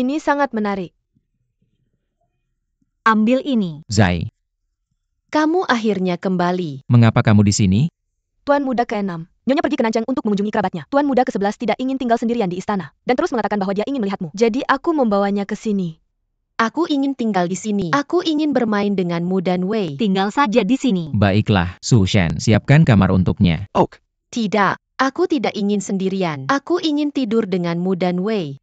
Ini sangat menarik. Ambil ini. Zai, Kamu akhirnya kembali. mengapa kamu di sini? Tuan Muda ke-6. Nyonya pergi ke Nanjang untuk mengunjungi kerabatnya. Tuan Muda ke-11 tidak ingin tinggal sendirian di istana. Dan terus mengatakan bahwa dia ingin melihatmu. Jadi aku membawanya ke sini. Aku ingin tinggal di sini. Aku ingin bermain denganmu dan Wei. Tinggal saja di sini. Baiklah, Su Shen, siapkan kamar untuknya. Tidak, aku tidak ingin sendirian. Aku ingin tidur denganmu dan Wei.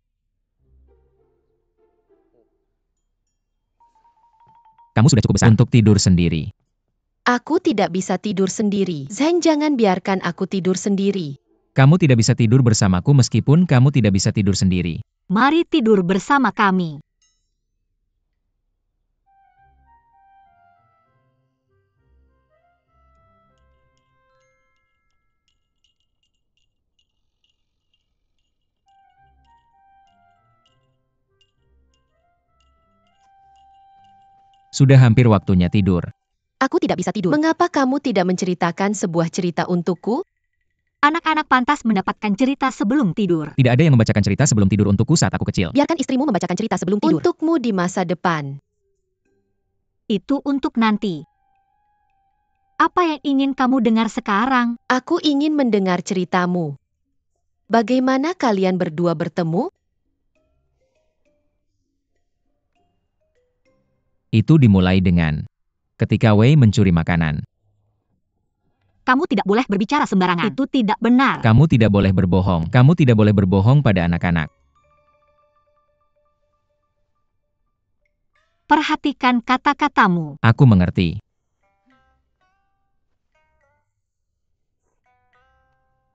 Kamu sudah cukup besar untuk tidur sendiri. Aku tidak bisa tidur sendiri. Zheng, jangan biarkan aku tidur sendiri. Kamu tidak bisa tidur bersamaku meskipun kamu tidak bisa tidur sendiri. Mari tidur bersama kami. Sudah hampir waktunya tidur. Aku tidak bisa tidur. Mengapa kamu tidak menceritakan sebuah cerita untukku? Anak-anak pantas mendapatkan cerita sebelum tidur. Tidak ada yang membacakan cerita sebelum tidur untukku saat aku kecil. Biarkan istrimu membacakan cerita sebelum tidur. Untukmu di masa depan. Itu untuk nanti. Apa yang ingin kamu dengar sekarang? Aku ingin mendengar ceritamu. Bagaimana kalian berdua bertemu? Itu dimulai dengan ketika Wei mencuri makanan. Kamu tidak boleh berbicara sembarangan. Itu tidak benar. Kamu tidak boleh berbohong. Kamu tidak boleh berbohong pada anak-anak. Perhatikan kata-katamu. Aku mengerti.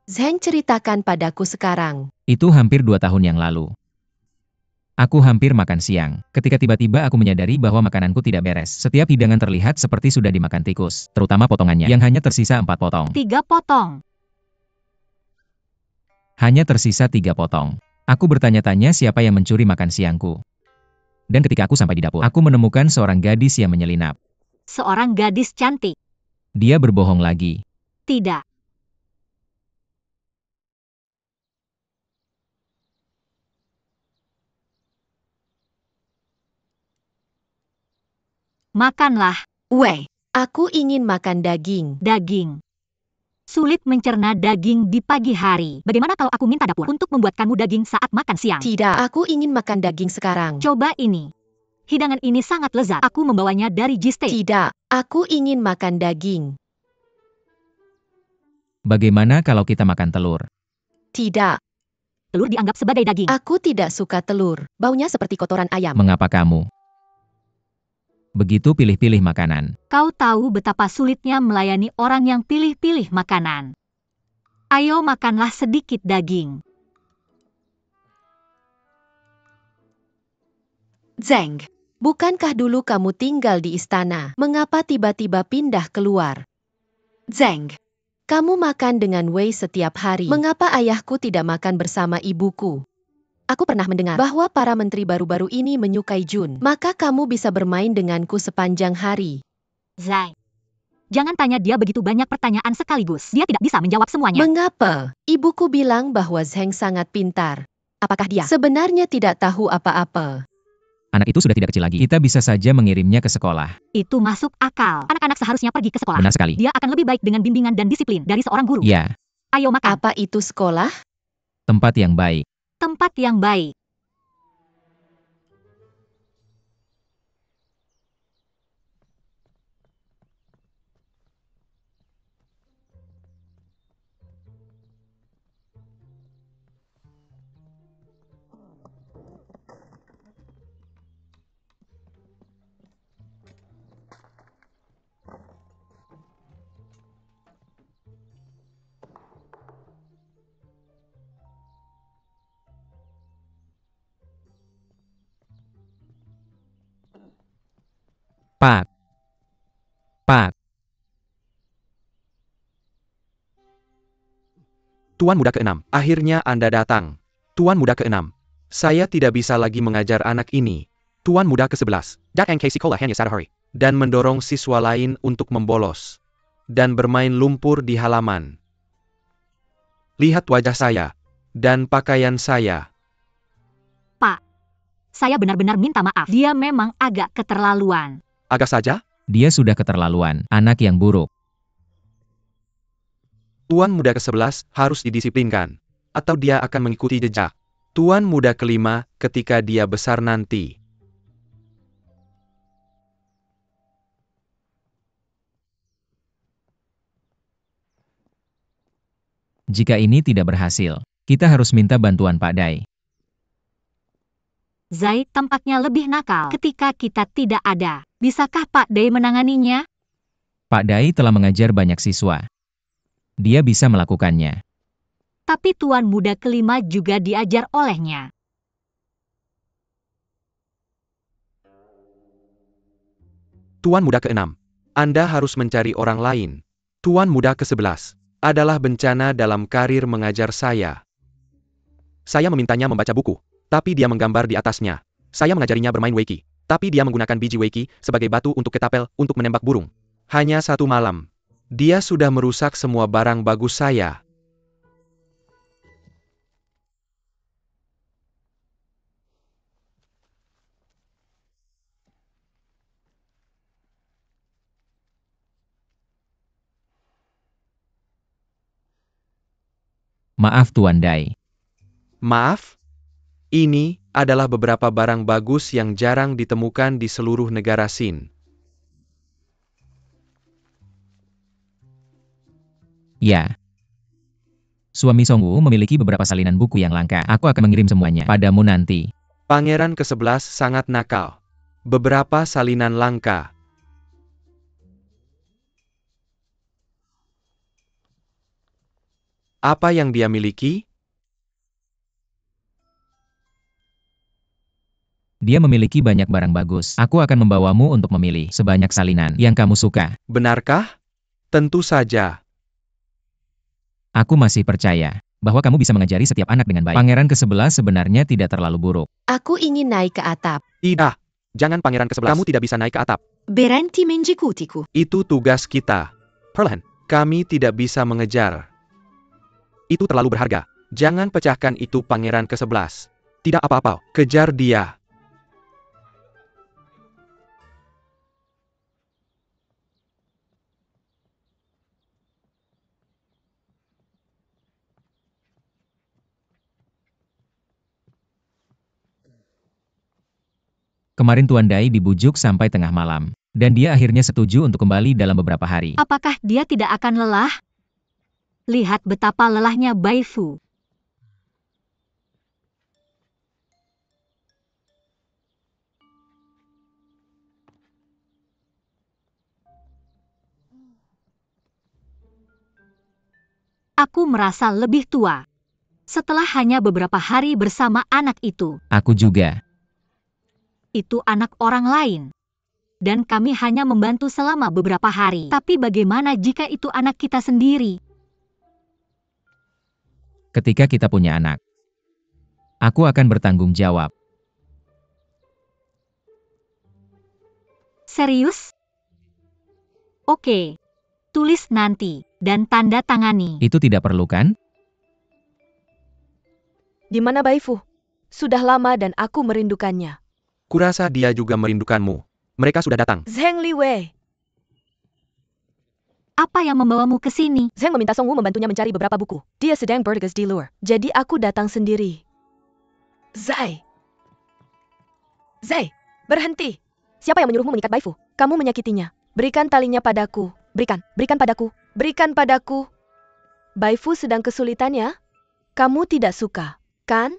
Zheng, ceritakan padaku sekarang. Itu hampir 2 tahun yang lalu. Aku hampir makan siang, ketika tiba-tiba aku menyadari bahwa makananku tidak beres. Setiap hidangan terlihat seperti sudah dimakan tikus, terutama potongannya, yang hanya tersisa 4 potong. 3 potong. Hanya tersisa 3 potong. Aku bertanya-tanya siapa yang mencuri makan siangku. Dan ketika aku sampai di dapur, aku menemukan seorang gadis yang menyelinap. Seorang gadis cantik. Dia berbohong lagi. Tidak. Makanlah. Wei, aku ingin makan daging. Daging. Sulit mencerna daging di pagi hari. Bagaimana kalau aku minta dapur untuk membuatkanmu daging saat makan siang? Tidak, aku ingin makan daging sekarang. Coba ini. Hidangan ini sangat lezat. Aku membawanya dari Jiste. Tidak, aku ingin makan daging. Bagaimana kalau kita makan telur? Tidak, Telur dianggap sebagai daging. aku tidak suka telur. Baunya seperti kotoran ayam. Mengapa kamu begitu pilih-pilih makanan? Kau tahu betapa sulitnya melayani orang yang pilih-pilih makanan. Ayo makanlah sedikit daging. Zheng, bukankah dulu kamu tinggal di istana? Mengapa tiba-tiba pindah keluar? Zheng, kamu makan dengan Wei setiap hari. Mengapa ayahku tidak makan bersama ibuku? Aku pernah mendengar bahwa para menteri baru-baru ini menyukai Jun. Maka kamu bisa bermain denganku sepanjang hari. Zai. Jangan tanya dia begitu banyak pertanyaan sekaligus. Dia tidak bisa menjawab semuanya. Mengapa? Ibuku bilang bahwa Zheng sangat pintar. Apakah dia sebenarnya tidak tahu apa-apa? Anak itu sudah tidak kecil lagi. Kita bisa saja mengirimnya ke sekolah. Itu masuk akal. Anak-anak seharusnya pergi ke sekolah. Benar sekali. Dia akan lebih baik dengan bimbingan dan disiplin dari seorang guru. Ya, Ayo makan. Apa itu sekolah? tempat yang baik. Tempat yang baik. Pak. Pak. Tuan Muda ke-6, akhirnya Anda datang. Tuan Muda ke-6, saya tidak bisa lagi mengajar anak ini. Tuan Muda ke-11, datang ke sekolah hanya satu hari, dan mendorong siswa lain untuk membolos dan bermain lumpur di halaman. Lihat wajah saya dan pakaian saya. Pak. Saya benar-benar minta maaf. Dia memang agak keterlaluan. Agak saja? Dia sudah keterlaluan, anak yang buruk. Tuan muda ke-11 harus didisiplinkan. Atau dia akan mengikuti jejak tuan muda ke-5 ketika dia besar nanti. Jika ini tidak berhasil, kita harus minta bantuan Pak Dai. Zai tampaknya lebih nakal ketika kita tidak ada. Bisakah Pak Dai menanganinya? Pak Dai telah mengajar banyak siswa. Dia bisa melakukannya. Tapi tuan muda ke-5 juga diajar olehnya. Tuan muda ke-6, Anda harus mencari orang lain. Tuan muda ke-11 adalah bencana dalam karir mengajar saya. Saya memintanya membaca buku, tapi dia menggambar di atasnya. Saya mengajarinya bermain Weiqi, tapi dia menggunakan biji Weiqi sebagai batu untuk ketapel untuk menembak burung. Hanya satu malam, dia sudah merusak semua barang bagus saya. Maaf Tuan Dai. Maaf? Ini adalah beberapa barang bagus yang jarang ditemukan di seluruh negara Sin. Ya. Suami Songwu memiliki beberapa salinan buku yang langka. Aku akan mengirim semuanya padamu nanti. Pangeran ke-11 sangat nakal. Beberapa salinan langka. Apa yang dia miliki? Dia memiliki banyak barang bagus. Aku akan membawamu untuk memilih sebanyak salinan yang kamu suka. Benarkah? Tentu saja. Aku masih percaya bahwa kamu bisa mengajari setiap anak dengan baik. Pangeran ke-11 sebenarnya tidak terlalu buruk. Aku ingin naik ke atap. Tidak. Jangan Pangeran ke-11. Kamu tidak bisa naik ke atap. Berhenti menjikutiku. Itu tugas kita. Perlahan, kami tidak bisa mengejar. Itu terlalu berharga. Jangan pecahkan itu Pangeran ke-11. Tidak apa-apa, kejar dia. Kemarin Tuan Dai dibujuk sampai tengah malam. Dan dia akhirnya setuju untuk kembali dalam beberapa hari. Apakah dia tidak akan lelah? Lihat betapa lelahnya Bai Fu. Aku merasa lebih tua. Setelah hanya beberapa hari bersama anak itu. Aku juga. Itu anak orang lain. Dan kami hanya membantu selama beberapa hari. Tapi bagaimana jika itu anak kita sendiri? Ketika kita punya anak, aku akan bertanggung jawab. Serius? Oke. Tulis nanti, dan tanda tangani. Itu tidak perlu kan? Di mana Bai Fu? Sudah lama dan aku merindukannya. Kurasa dia juga merindukanmu. Mereka sudah datang. Zheng Liwei. Apa yang membawamu ke sini? Zheng meminta Songwu membantunya mencari beberapa buku. Dia sedang bertugas di luar. Jadi aku datang sendiri. Zai. Zai, berhenti. Siapa yang menyuruhmu mengikat Bai Fu? Kamu menyakitinya. Berikan talinya padaku. Berikan padaku. Berikan padaku. Bai Fu sedang kesulitan ya? Kamu tidak suka, kan?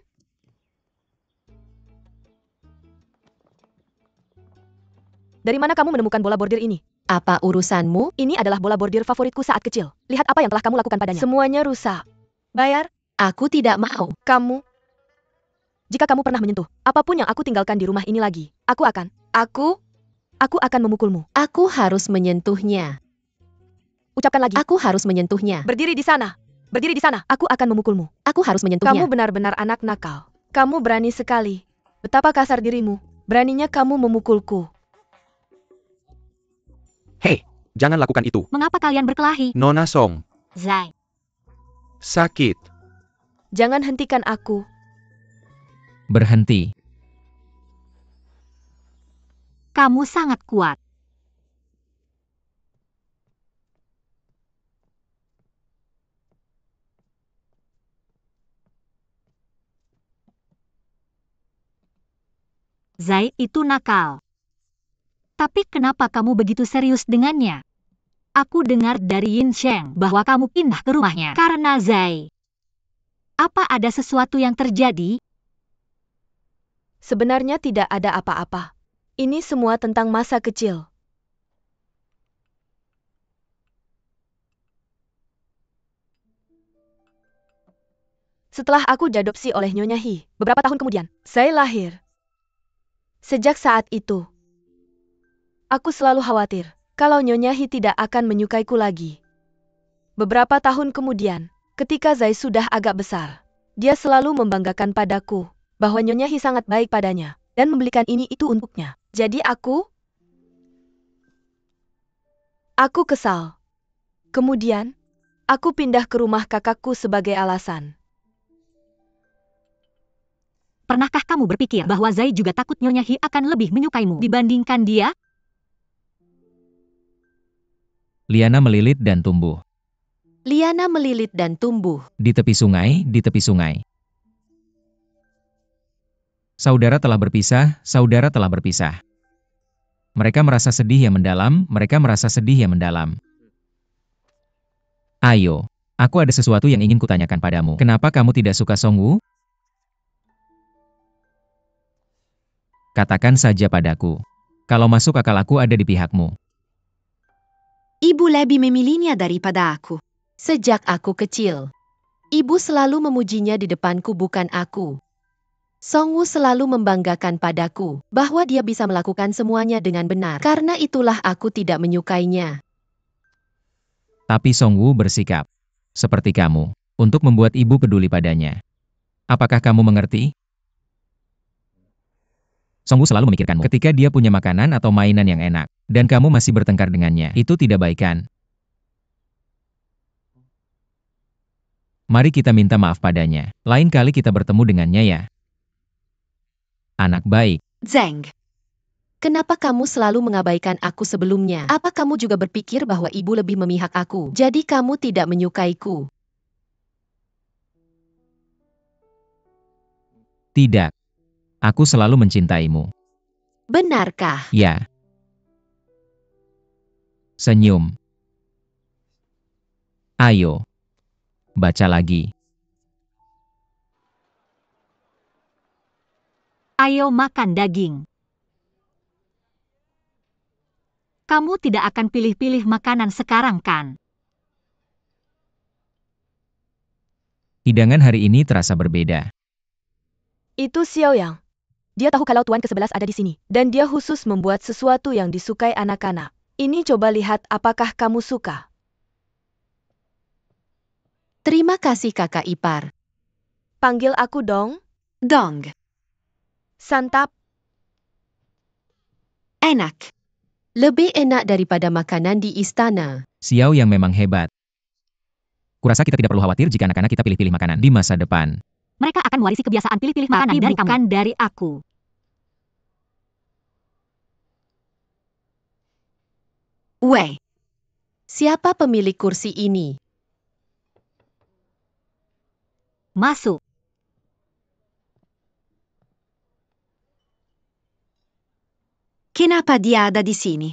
Dari mana kamu menemukan bola bordir ini? Apa urusanmu? Ini adalah bola bordir favoritku saat kecil. Lihat apa yang telah kamu lakukan padanya. Semuanya rusak. Bayar? Aku tidak mau. Kamu. Jika kamu pernah menyentuh apapun yang aku tinggalkan di rumah ini lagi, aku akan memukulmu. Aku harus menyentuhnya. Ucapkan lagi. Aku harus menyentuhnya. Berdiri di sana. Berdiri di sana. Aku akan memukulmu. Aku harus menyentuhnya. Kamu benar-benar anak nakal. Kamu berani sekali. Betapa kasar dirimu. Beraninya kamu memukulku. Hei, jangan lakukan itu. Mengapa kalian berkelahi? Nona Song, Zai. sakit. Jangan hentikan aku. Berhenti. Kamu sangat kuat. Zai itu nakal. Tapi kenapa kamu begitu serius dengannya? Aku dengar dari Yin Sheng bahwa kamu pindah ke rumahnya karena Zai. Apa ada sesuatu yang terjadi? Sebenarnya tidak ada apa-apa. Ini semua tentang masa kecil. Setelah aku diadopsi oleh Nyonya He, beberapa tahun kemudian, saya lahir. Sejak saat itu, aku selalu khawatir kalau Nyonya He tidak akan menyukaiku lagi. Beberapa tahun kemudian, ketika Zai sudah agak besar, dia selalu membanggakan padaku bahwa Nyonya He sangat baik padanya dan membelikan ini itu untuknya. Jadi aku kesal. Kemudian, aku pindah ke rumah kakakku sebagai alasan. Pernahkah kamu berpikir bahwa Zai juga takut Nyonya He akan lebih menyukaimu dibandingkan dia? Liana melilit dan tumbuh. Liana melilit dan tumbuh. Di tepi sungai, di tepi sungai. Saudara telah berpisah, saudara telah berpisah. Mereka merasa sedih yang mendalam, mereka merasa sedih yang mendalam. Ayo, aku ada sesuatu yang ingin kutanyakan padamu. Kenapa kamu tidak suka Songwoo? Katakan saja padaku. Kalau masuk akal aku ada di pihakmu. Ibu lebih memilihnya daripada aku. Sejak aku kecil, ibu selalu memujinya di depanku, bukan aku. Songwoo selalu membanggakan padaku bahwa dia bisa melakukan semuanya dengan benar. Karena itulah aku tidak menyukainya. Tapi Songwoo bersikap seperti kamu untuk membuat ibu peduli padanya. Apakah kamu mengerti? Songwoo selalu memikirkanmu ketika dia punya makanan atau mainan yang enak, dan kamu masih bertengkar dengannya. Itu tidak baik kan? Mari kita minta maaf padanya. Lain kali kita bertemu dengannya ya. Anak baik. Zeng, kenapa kamu selalu mengabaikan aku sebelumnya? Apa kamu juga berpikir bahwa ibu lebih memihak aku? Jadi kamu tidak menyukaiku? Tidak. Aku selalu mencintaimu. Benarkah? Ya. Senyum. Ayo. Baca lagi. Ayo makan daging. Kamu tidak akan pilih-pilih makanan sekarang kan? Hidangan hari ini terasa berbeda. Itu Xiao Yang. Dia tahu kalau tuan ke-11 ada di sini, dan dia khusus membuat sesuatu yang disukai anak-anak. Ini coba lihat apakah kamu suka. Terima kasih kakak ipar. Panggil aku dong. Dong. Santap. Enak. Lebih enak daripada makanan di istana. Xiao yang memang hebat. Kurasa kita tidak perlu khawatir jika anak-anak kita pilih-pilih makanan di masa depan. Mereka akan mewarisi kebiasaan pilih-pilih makanan dari kamu. Bukan dari aku. Wei. Siapa pemilik kursi ini? Masuk. Kenapa dia ada di sini?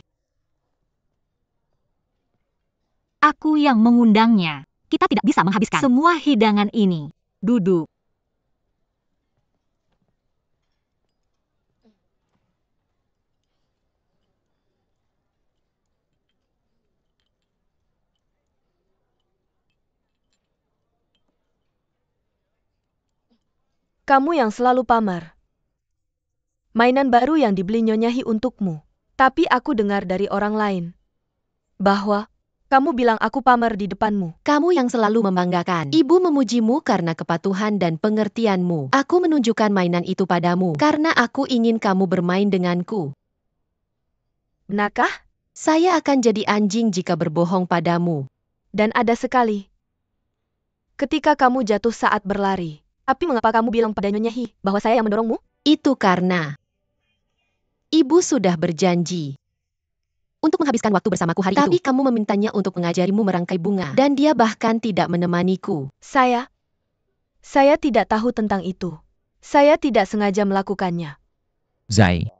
Aku yang mengundangnya. Kita tidak bisa menghabiskan semua hidangan ini. Duduk. Kamu yang selalu pamer. Mainan baru yang dibeli Nyonya He untukmu. Tapi aku dengar dari orang lain bahwa kamu bilang aku pamer di depanmu. Kamu yang selalu membanggakan. Ibu memujimu karena kepatuhan dan pengertianmu. Aku menunjukkan mainan itu padamu karena aku ingin kamu bermain denganku. Benarkah? Saya akan jadi anjing jika berbohong padamu. Dan ada sekali. Ketika kamu jatuh saat berlari. Tapi mengapa kamu bilang pada Nyonya He bahwa saya yang mendorongmu? Itu karena Ibu sudah berjanji untuk menghabiskan waktu bersamaku hari itu. Tapi kamu memintanya untuk mengajarimu merangkai bunga. Dan dia bahkan tidak menemaniku. Saya tidak tahu tentang itu. Saya tidak sengaja melakukannya. Zai.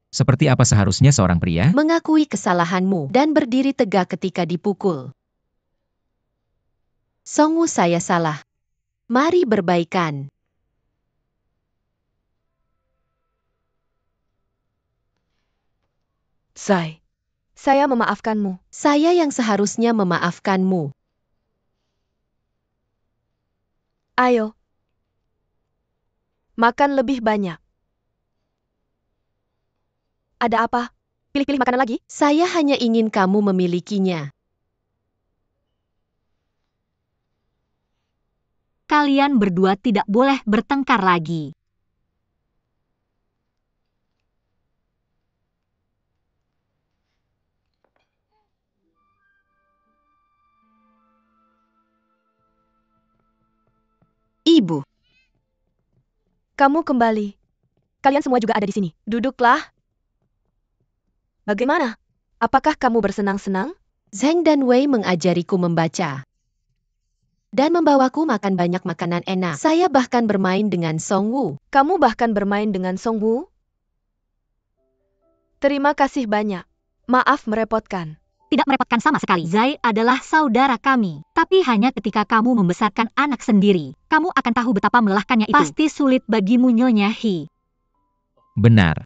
Seperti apa seharusnya seorang pria? Mengakui kesalahanmu dan berdiri tegak ketika dipukul. Songwoo, saya salah. Mari berbaikan. Zai, saya memaafkanmu. Saya yang seharusnya memaafkanmu. Ayo. Makan lebih banyak. Ada apa? Pilih-pilih makanan lagi? Saya hanya ingin kamu memilikinya. Kalian berdua tidak boleh bertengkar lagi. Ibu. Kamu kembali. Kalian semua juga ada di sini. Duduklah. Bagaimana? Apakah kamu bersenang-senang? Zheng dan Wei mengajariku membaca. Dan membawaku makan banyak makanan enak. Saya bahkan bermain dengan Songwoo. Kamu bahkan bermain dengan Songwoo? Terima kasih banyak. Maaf merepotkan. Tidak merepotkan sama sekali. Zai adalah saudara kami. Tapi hanya ketika kamu membesarkan anak sendiri, kamu akan tahu betapa melelahkannya itu. Pasti sulit bagimu, Nyonya He. Benar.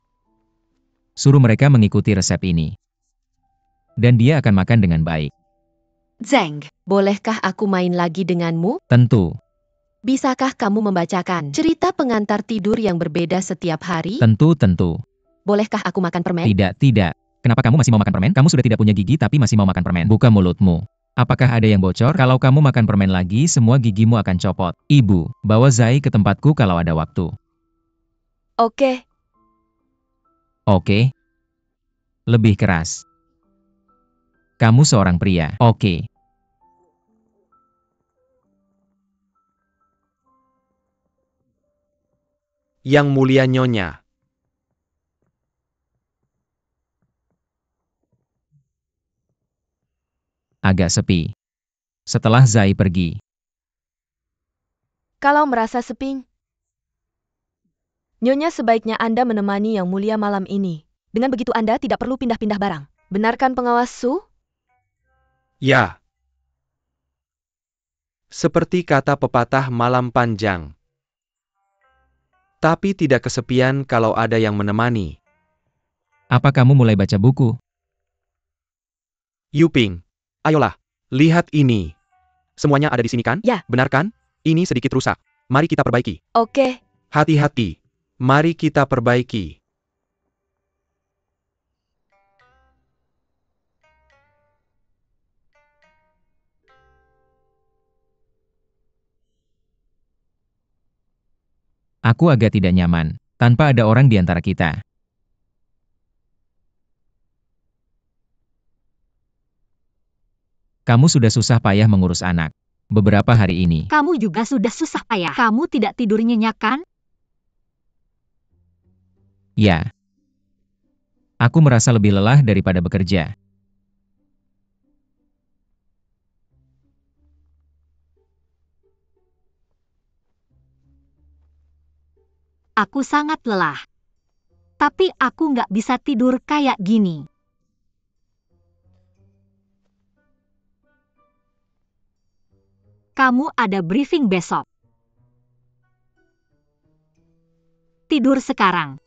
Suruh mereka mengikuti resep ini. Dan dia akan makan dengan baik. Zheng, bolehkah aku main lagi denganmu? Tentu. Bisakah kamu membacakan cerita pengantar tidur yang berbeda setiap hari? Tentu. Bolehkah aku makan permen? Tidak. Kenapa kamu masih mau makan permen? Kamu sudah tidak punya gigi tapi masih mau makan permen. Buka mulutmu. Apakah ada yang bocor? Kalau kamu makan permen lagi, semua gigimu akan copot. Ibu, bawa Zai ke tempatku kalau ada waktu. Oke. Oke? Lebih keras. Kamu seorang pria. Oke. Yang mulia Nyonya. Agak sepi. Setelah Zai pergi. Kalau merasa sepi, Nyonya sebaiknya Anda menemani Yang Mulia malam ini. Dengan begitu Anda tidak perlu pindah-pindah barang. Benarkan pengawas Su? Ya. Seperti kata pepatah malam panjang. Tapi tidak kesepian kalau ada yang menemani. Apa kamu mulai baca buku? Yuping, ayolah, lihat ini. Semuanya ada di sini kan? Ya. Benar kan? Ini sedikit rusak. Mari kita perbaiki. Oke. Hati-hati. Mari kita perbaiki. Aku agak tidak nyaman, tanpa ada orang di antara kita. Kamu sudah susah payah mengurus anak. Beberapa hari ini. Kamu juga sudah susah payah. Kamu tidak tidur nyenyak kan? Ya. Aku merasa lebih lelah daripada bekerja. Aku sangat lelah. Tapi aku nggak bisa tidur kayak gini. Kamu ada briefing besok. Tidur sekarang.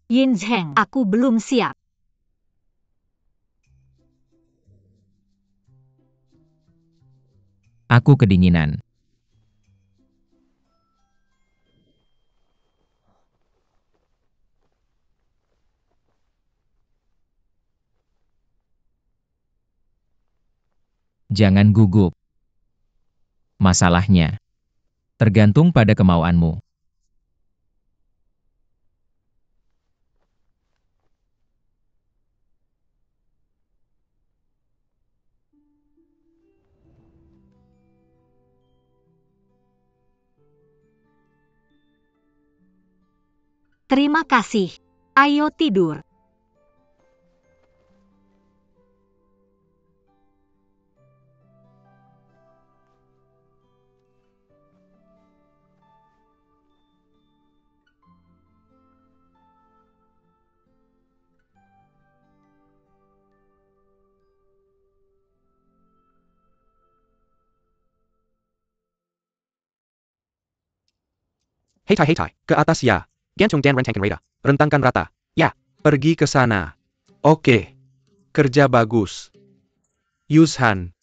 Yin Zheng, aku belum siap. Aku kedinginan. Jangan gugup. Masalahnya tergantung pada kemauanmu. Terima kasih. Ayo tidur. Hei Tai, ke atas ya. Gantung dan rentangkan rada. Rentangkan rata. Ya, pergi ke sana. Oke. Kerja bagus. Yushan,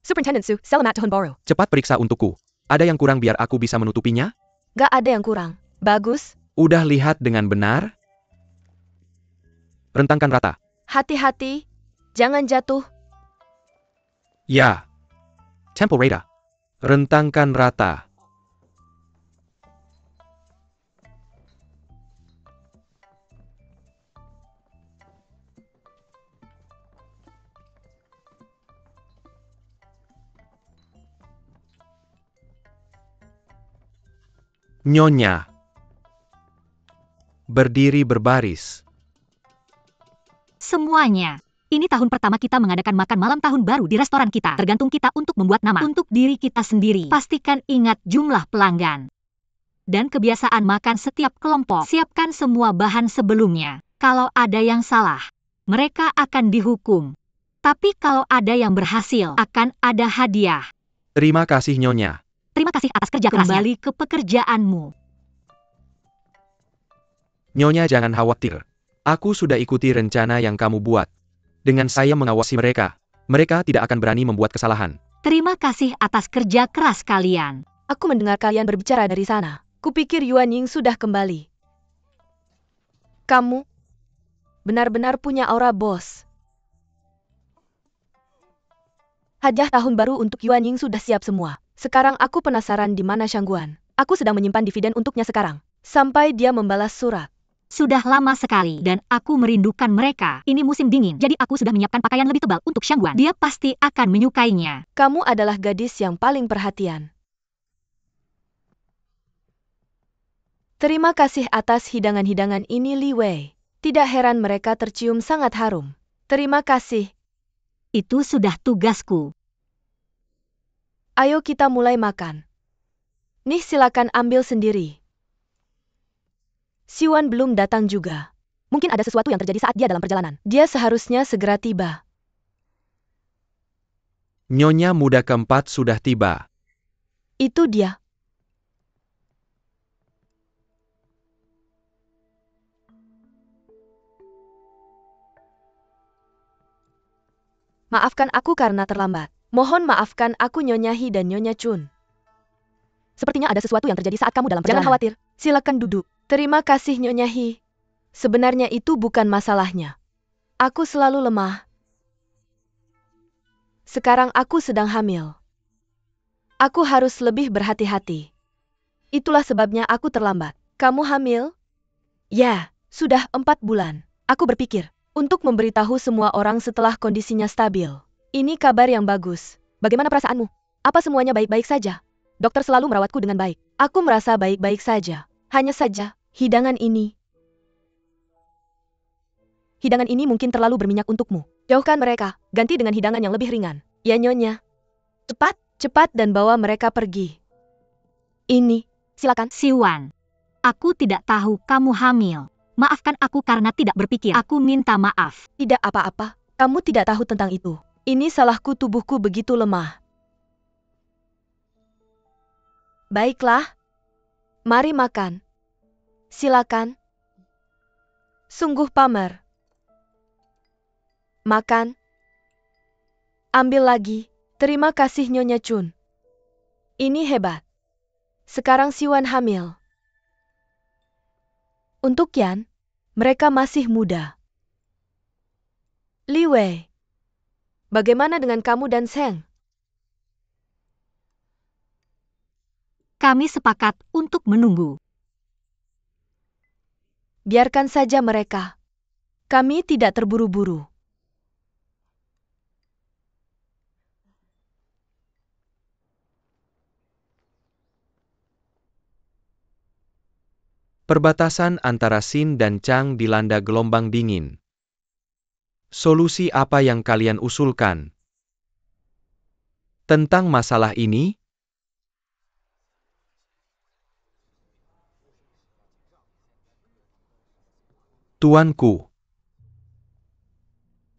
Superintendent Su, selamat tahun baru. cepat periksa untukku. Ada yang kurang biar aku bisa menutupinya? Gak ada yang kurang. Bagus. Udah lihat dengan benar? Rentangkan rata. Hati-hati. Jangan jatuh. Ya. Tempo rada. Rentangkan rata. Nyonya. Berdiri berbaris. Semuanya. Ini tahun pertama kita mengadakan makan malam tahun baru di restoran kita. Tergantung kita untuk membuat nama untuk diri kita sendiri. Pastikan ingat jumlah pelanggan. Dan kebiasaan makan setiap kelompok. Siapkan semua bahan sebelumnya. Kalau ada yang salah, mereka akan dihukum. Tapi kalau ada yang berhasil, akan ada hadiah. Terima kasih Nyonya. Terima kasih atas kerja kerasnya. Kembali ke pekerjaanmu. Nyonya jangan khawatir. Aku sudah ikuti rencana yang kamu buat. Dengan saya mengawasi mereka, mereka tidak akan berani membuat kesalahan. Terima kasih atas kerja keras kalian. Aku mendengar kalian berbicara dari sana. Kupikir Yuan Ying sudah kembali. Kamu benar-benar punya aura bos. Hadiah tahun baru untuk Yuan Ying sudah siap semua. Sekarang aku penasaran di mana Shangguan. Aku sedang menyimpan dividen untuknya sekarang. Sampai dia membalas surat. Sudah lama sekali dan aku merindukan mereka. Ini musim dingin, jadi aku sudah menyiapkan pakaian lebih tebal untuk Shangguan. Dia pasti akan menyukainya. Kamu adalah gadis yang paling perhatian. Terima kasih atas hidangan-hidangan ini Li Wei. Tidak heran mereka tercium sangat harum. Terima kasih. Itu sudah tugasku. Ayo kita mulai makan. Nih silakan ambil sendiri. Siwan belum datang juga. Mungkin ada sesuatu yang terjadi saat dia dalam perjalanan. Dia seharusnya segera tiba. Nyonya muda keempat sudah tiba. Itu dia. Maafkan aku karena terlambat. Mohon maafkan aku Nyonya Hi dan Nyonya Chun. Sepertinya ada sesuatu yang terjadi saat kamu dalam perjalanan. Jangan khawatir. Silakan duduk. Terima kasih Nyonya Hi. Sebenarnya itu bukan masalahnya. Aku selalu lemah. Sekarang aku sedang hamil. Aku harus lebih berhati-hati. Itulah sebabnya aku terlambat. Kamu hamil? Ya, sudah 4 bulan. Aku berpikir untuk memberitahu semua orang setelah kondisinya stabil. Ini kabar yang bagus. Bagaimana perasaanmu? Apa semuanya baik-baik saja? Dokter selalu merawatku dengan baik. Aku merasa baik-baik saja. Hanya saja, hidangan ini mungkin terlalu berminyak untukmu. Jauhkan mereka, ganti dengan hidangan yang lebih ringan. Ya Nyonya. Cepat dan bawa mereka pergi. Ini, silakan. Siwan, aku tidak tahu kamu hamil. Maafkan aku karena tidak berpikir. Aku minta maaf. Tidak apa-apa, kamu tidak tahu tentang itu. Ini salahku, tubuhku begitu lemah. Baiklah. Mari makan. Silakan. Sungguh pamer. Makan. Ambil lagi. Terima kasih Nyonya Chun. Ini hebat. Sekarang Siwan hamil. Untuk Yan, mereka masih muda. Li Wei, bagaimana dengan kamu dan Seng? Kami sepakat untuk menunggu. Biarkan saja mereka. Kami tidak terburu-buru. Perbatasan antara Xin dan Chang dilanda gelombang dingin. Solusi apa yang kalian usulkan tentang masalah ini? Tuanku.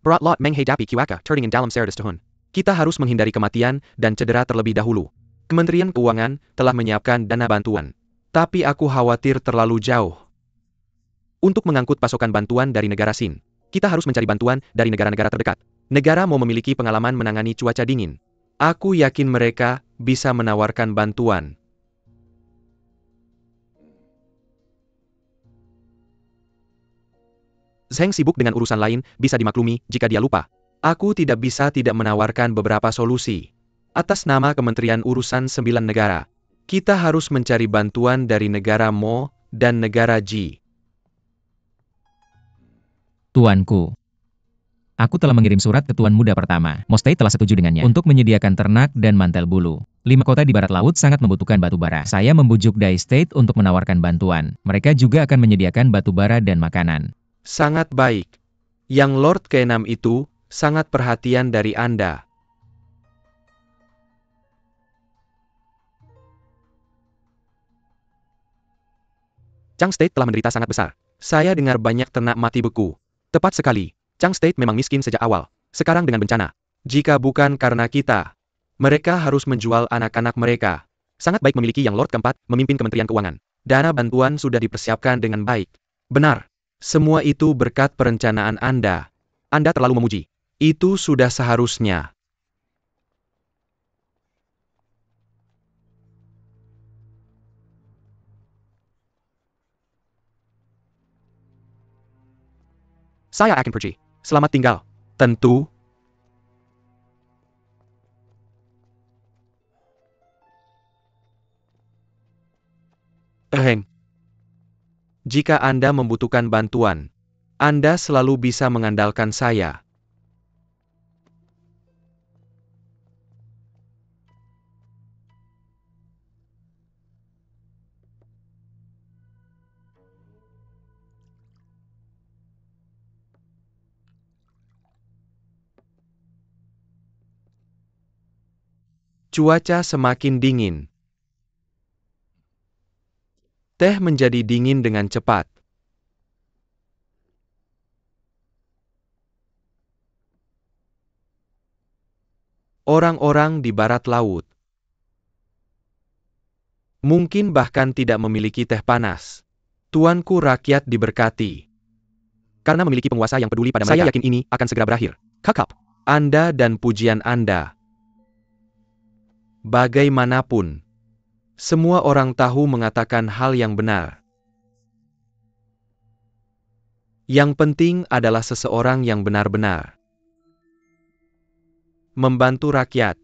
Berat lot menghadapi kiwaka turning in dalam serius tahun. Kita harus menghindari kematian dan cedera terlebih dahulu. Kementerian Keuangan telah menyiapkan dana bantuan. Tapi aku khawatir terlalu jauh. Untuk mengangkut pasokan bantuan dari negara Sin, kita harus mencari bantuan dari negara-negara terdekat. Negara mau memiliki pengalaman menangani cuaca dingin. Aku yakin mereka bisa menawarkan bantuan. Zheng sibuk dengan urusan lain, bisa dimaklumi jika dia lupa. Aku tidak bisa tidak menawarkan beberapa solusi. Atas nama Kementerian Urusan 9 negara, kita harus mencari bantuan dari negara Mo dan negara Ji. Tuanku. Aku telah mengirim surat ke Tuan Muda pertama. Mostei telah setuju dengannya untuk menyediakan ternak dan mantel bulu. 5 kota di barat laut sangat membutuhkan batu bara. Saya membujuk Dai State untuk menawarkan bantuan. Mereka juga akan menyediakan batu bara dan makanan. Sangat baik. Yang Lord ke-6 itu sangat perhatian dari Anda. Chang State telah menderita sangat besar. Saya dengar banyak ternak mati beku. Tepat sekali. Chang State memang miskin sejak awal. Sekarang dengan bencana. Jika bukan karena kita, mereka harus menjual anak-anak mereka. Sangat baik memiliki Yang Lord keempat memimpin Kementerian Keuangan. Dana bantuan sudah dipersiapkan dengan baik. Benar. Semua itu berkat perencanaan Anda. Anda terlalu memuji. Itu sudah seharusnya. Saya akan pergi. Selamat tinggal. Tentu. Jika Anda membutuhkan bantuan, Anda selalu bisa mengandalkan saya. Cuaca semakin dingin. Teh menjadi dingin dengan cepat. Orang-orang di barat laut mungkin bahkan tidak memiliki teh panas. Tuanku rakyat diberkati. Karena memiliki penguasa yang peduli pada mereka, saya yakin ini akan segera berakhir. Kakap, Anda dan pujian Anda. Bagaimanapun, semua orang tahu mengatakan hal yang benar. Yang penting adalah seseorang yang benar-benar membantu rakyat.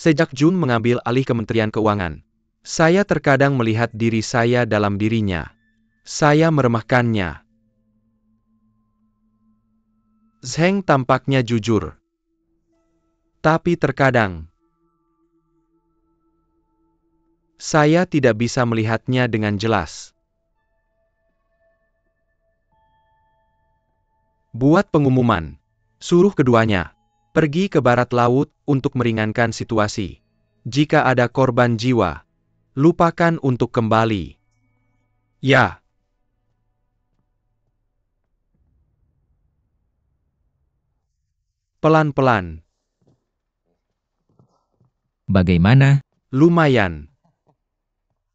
Sejak Jun mengambil alih Kementerian Keuangan, saya terkadang melihat diri saya dalam dirinya. Saya meremehkannya. Zheng tampaknya jujur. Tapi terkadang, saya tidak bisa melihatnya dengan jelas. Buat pengumuman. Suruh keduanya pergi ke barat laut untuk meringankan situasi. Jika ada korban jiwa, lupakan untuk kembali. Ya. Pelan-pelan. Bagaimana? Lumayan.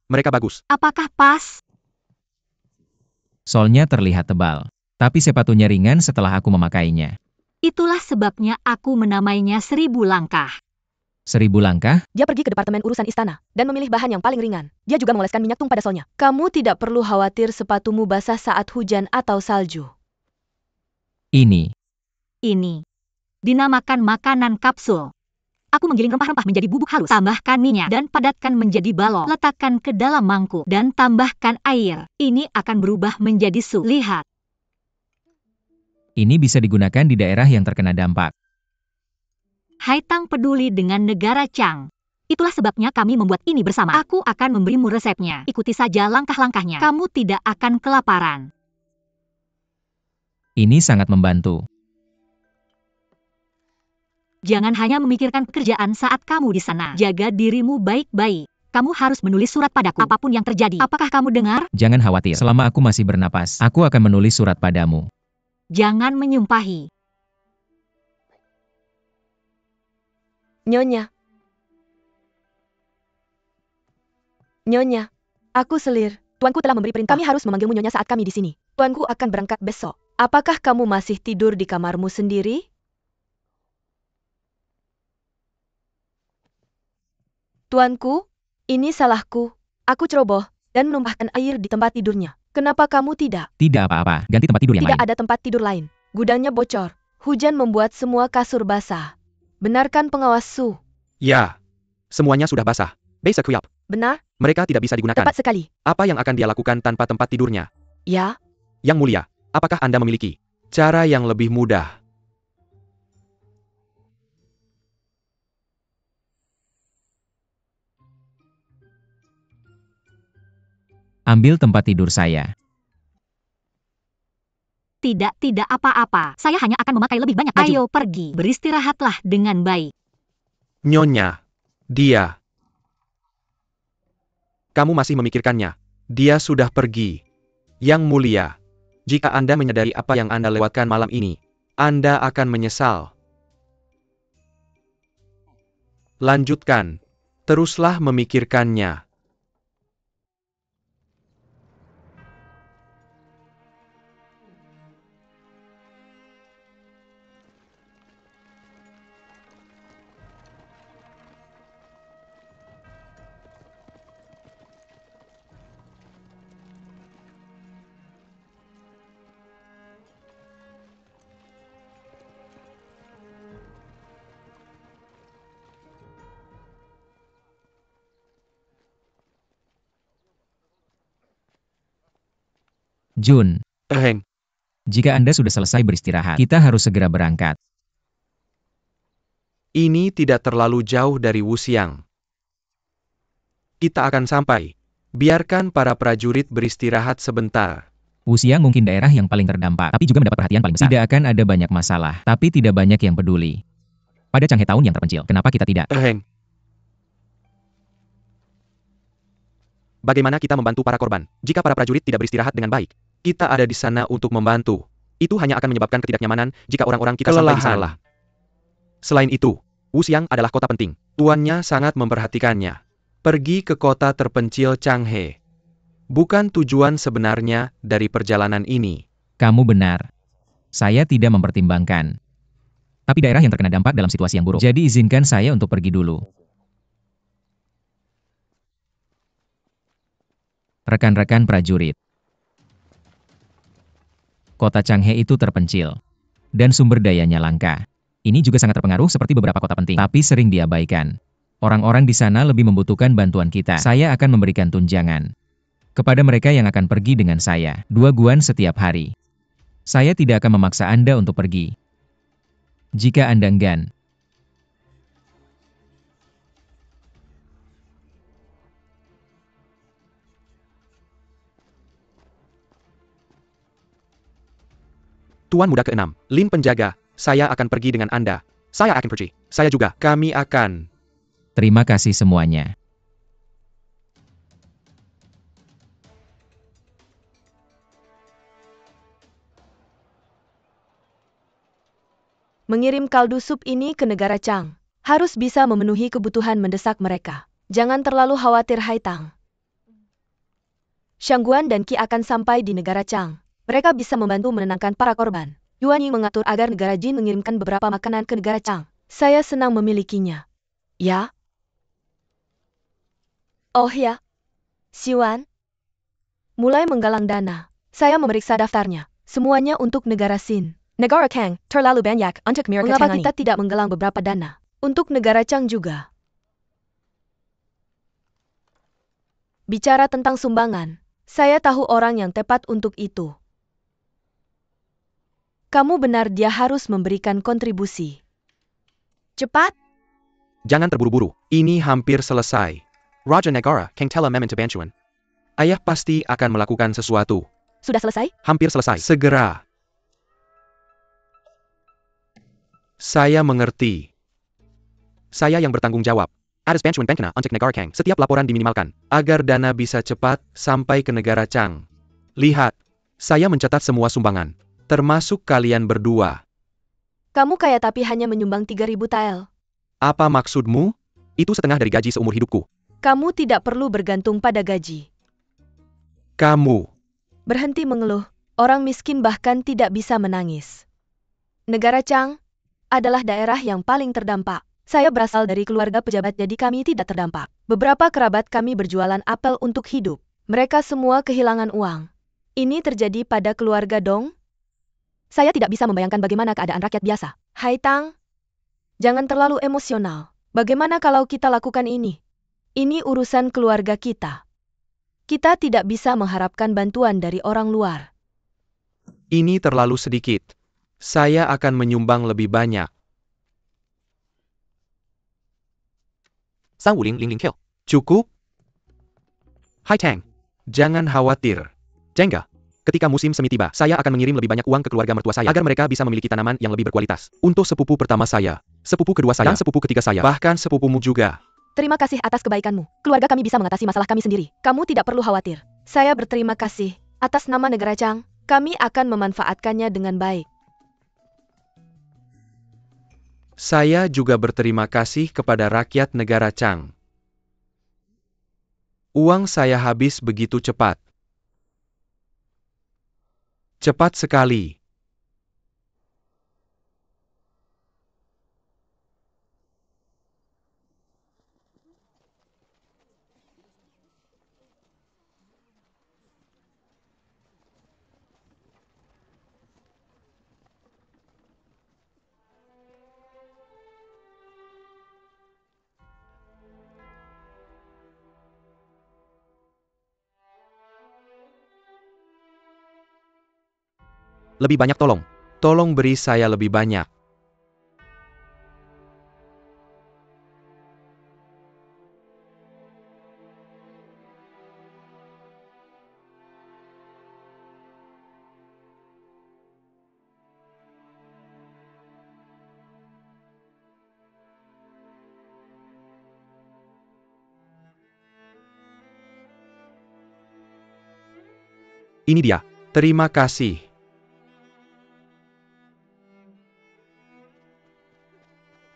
Mereka bagus. Apakah pas? Solnya terlihat tebal. Tapi sepatunya ringan setelah aku memakainya. Itulah sebabnya aku menamainya 1000 langkah. 1000 langkah? Dia pergi ke departemen urusan istana dan memilih bahan yang paling ringan. Dia juga mengoleskan minyak tung pada solnya. Kamu tidak perlu khawatir sepatumu basah saat hujan atau salju. Ini. Dinamakan makanan kapsul. Aku menggiling rempah-rempah menjadi bubuk halus. Tambahkan minyak dan padatkan menjadi balok. Letakkan ke dalam mangkuk dan tambahkan air. Ini akan berubah menjadi sup. Lihat. Ini bisa digunakan di daerah yang terkena dampak. Haitang peduli dengan negara Chang. Itulah sebabnya kami membuat ini bersama. Aku akan memberimu resepnya. Ikuti saja langkah-langkahnya. Kamu tidak akan kelaparan. Ini sangat membantu. Jangan hanya memikirkan pekerjaan saat kamu di sana. Jaga dirimu baik-baik. Kamu harus menulis surat padaku, apapun yang terjadi. Apakah kamu dengar? Jangan khawatir, selama aku masih bernapas, aku akan menulis surat padamu. Jangan menyumpahi. Nyonya. Nyonya. Aku selir. Tuanku telah memberi perintah. Kami harus memanggilmu Nyonya saat kami di sini. Tuanku akan berangkat besok. Apakah kamu masih tidur di kamarmu sendiri? Tuanku, ini salahku. Aku ceroboh dan menumpahkan air di tempat tidurnya. Kenapa kamu tidak? Tidak apa-apa, ganti tempat tidur yang Tidak lain. ada tempat tidur lain. Gudangnya bocor. Hujan membuat semua kasur basah. Benarkan pengawas Su? Ya, semuanya sudah basah. Beisekuyap. Benar? Mereka tidak bisa digunakan. Tepat sekali. Apa yang akan dia lakukan tanpa tempat tidurnya? Ya, Yang mulia, apakah Anda memiliki cara yang lebih mudah? Ambil tempat tidur saya. Tidak apa-apa. Saya hanya akan memakai lebih banyak baju. Ayo pergi. Beristirahatlah dengan baik. Nyonya, dia. Kamu masih memikirkannya. Dia sudah pergi. Yang mulia, jika Anda menyadari apa yang Anda lewatkan malam ini, Anda akan menyesal. Lanjutkan. Teruslah memikirkannya. Jun, Eheng, jika Anda sudah selesai beristirahat, kita harus segera berangkat. ini tidak terlalu jauh dari Wuxiang. Kita akan sampai. Biarkan para prajurit beristirahat sebentar. Wuxiang mungkin daerah yang paling terdampak, tapi juga mendapat perhatian paling besar. Tidak akan ada banyak masalah, tapi tidak banyak yang peduli. Pada Changhe tahun yang terpencil, kenapa kita tidak? Eheng. Bagaimana kita membantu para korban? Jika para prajurit tidak beristirahat dengan baik, kita ada di sana untuk membantu. Itu hanya akan menyebabkan ketidaknyamanan jika orang-orang kita sampai di sana. Selain itu, Wuxiang adalah kota penting. Tuannya sangat memperhatikannya. Pergi ke kota terpencil Changhe. Bukan tujuan sebenarnya dari perjalanan ini. Kamu benar. Saya tidak mempertimbangkan. Tapi daerah yang terkena dampak dalam situasi yang buruk. Jadi izinkan saya untuk pergi dulu. Rekan-rekan prajurit. Kota Changhe itu terpencil. Dan sumber dayanya langka. Ini juga sangat terpengaruh seperti beberapa kota penting. Tapi sering diabaikan. Orang-orang di sana lebih membutuhkan bantuan kita. Saya akan memberikan tunjangan. Kepada mereka yang akan pergi dengan saya. 2 guan setiap hari. Saya tidak akan memaksa Anda untuk pergi. Jika Anda enggan. Tuan Muda ke-6, Lin penjaga, saya akan pergi dengan Anda. Saya akan pergi. Saya juga. Kami akan. Terima kasih semuanya. mengirim kaldu sup ini ke negara Chang. Harus bisa memenuhi kebutuhan mendesak mereka. Jangan terlalu khawatir Haitang. Shangguan dan Qi akan sampai di negara Chang. Mereka bisa membantu menenangkan para korban. Yuan Ying mengatur agar negara Jin mengirimkan beberapa makanan ke negara Chang. Saya senang memilikinya. Ya? Oh ya. Siwan. Mulai menggalang dana. Saya memeriksa daftarnya. Semuanya untuk negara Sin. Negara Kang, terlalu banyak untuk mereka tangani. Mengapa kita tidak menggalang beberapa dana? Untuk negara Chang juga. Bicara tentang sumbangan. Saya tahu orang yang tepat untuk itu. Kamu benar, dia harus memberikan kontribusi. Cepat. Jangan terburu-buru. Ini hampir selesai. Raja Negara, Kang Tela meminta bantuan. Ayah pasti akan melakukan sesuatu. Sudah selesai? Hampir selesai. Segera. Saya mengerti. Saya yang bertanggung jawab. Atas bantuan Bankana untuk negara Kang. Setiap laporan diminimalkan. Agar dana bisa cepat sampai ke negara Chang. Lihat. Saya mencatat semua sumbangan. Termasuk kalian berdua. Kamu kaya tapi hanya menyumbang 3.000 tael. Apa maksudmu? Itu setengah dari gaji seumur hidupku. Kamu tidak perlu bergantung pada gaji. Kamu. Berhenti mengeluh. Orang miskin bahkan tidak bisa menangis. Negara Chang adalah daerah yang paling terdampak. Saya berasal dari keluarga pejabat jadi kami tidak terdampak. Beberapa kerabat kami berjualan apel untuk hidup. Mereka semua kehilangan uang. Ini terjadi pada keluarga Dong? Saya tidak bisa membayangkan bagaimana keadaan rakyat biasa. Hai Tang, jangan terlalu emosional. Bagaimana kalau kita lakukan ini? Ini urusan keluarga kita. Kita tidak bisa mengharapkan bantuan dari orang luar. Ini terlalu sedikit. Saya akan menyumbang lebih banyak. Sang Wuling Ling Ling Kill. Cukup? Hai Tang, jangan khawatir. Jengga, ketika musim semi tiba, saya akan mengirim lebih banyak uang ke keluarga mertua saya agar mereka bisa memiliki tanaman yang lebih berkualitas. Untuk sepupu pertama saya, sepupu kedua saya, dan sepupu ketiga saya, bahkan sepupumu juga. Terima kasih atas kebaikanmu. Keluarga kami bisa mengatasi masalah kami sendiri. Kamu tidak perlu khawatir. Saya berterima kasih. Atas nama negara Chang, kami akan memanfaatkannya dengan baik. Saya juga berterima kasih kepada rakyat negara Chang. Uang saya habis begitu cepat. Cepat sekali. Lebih banyak tolong. Tolong beri saya lebih banyak. Ini dia. Terima kasih.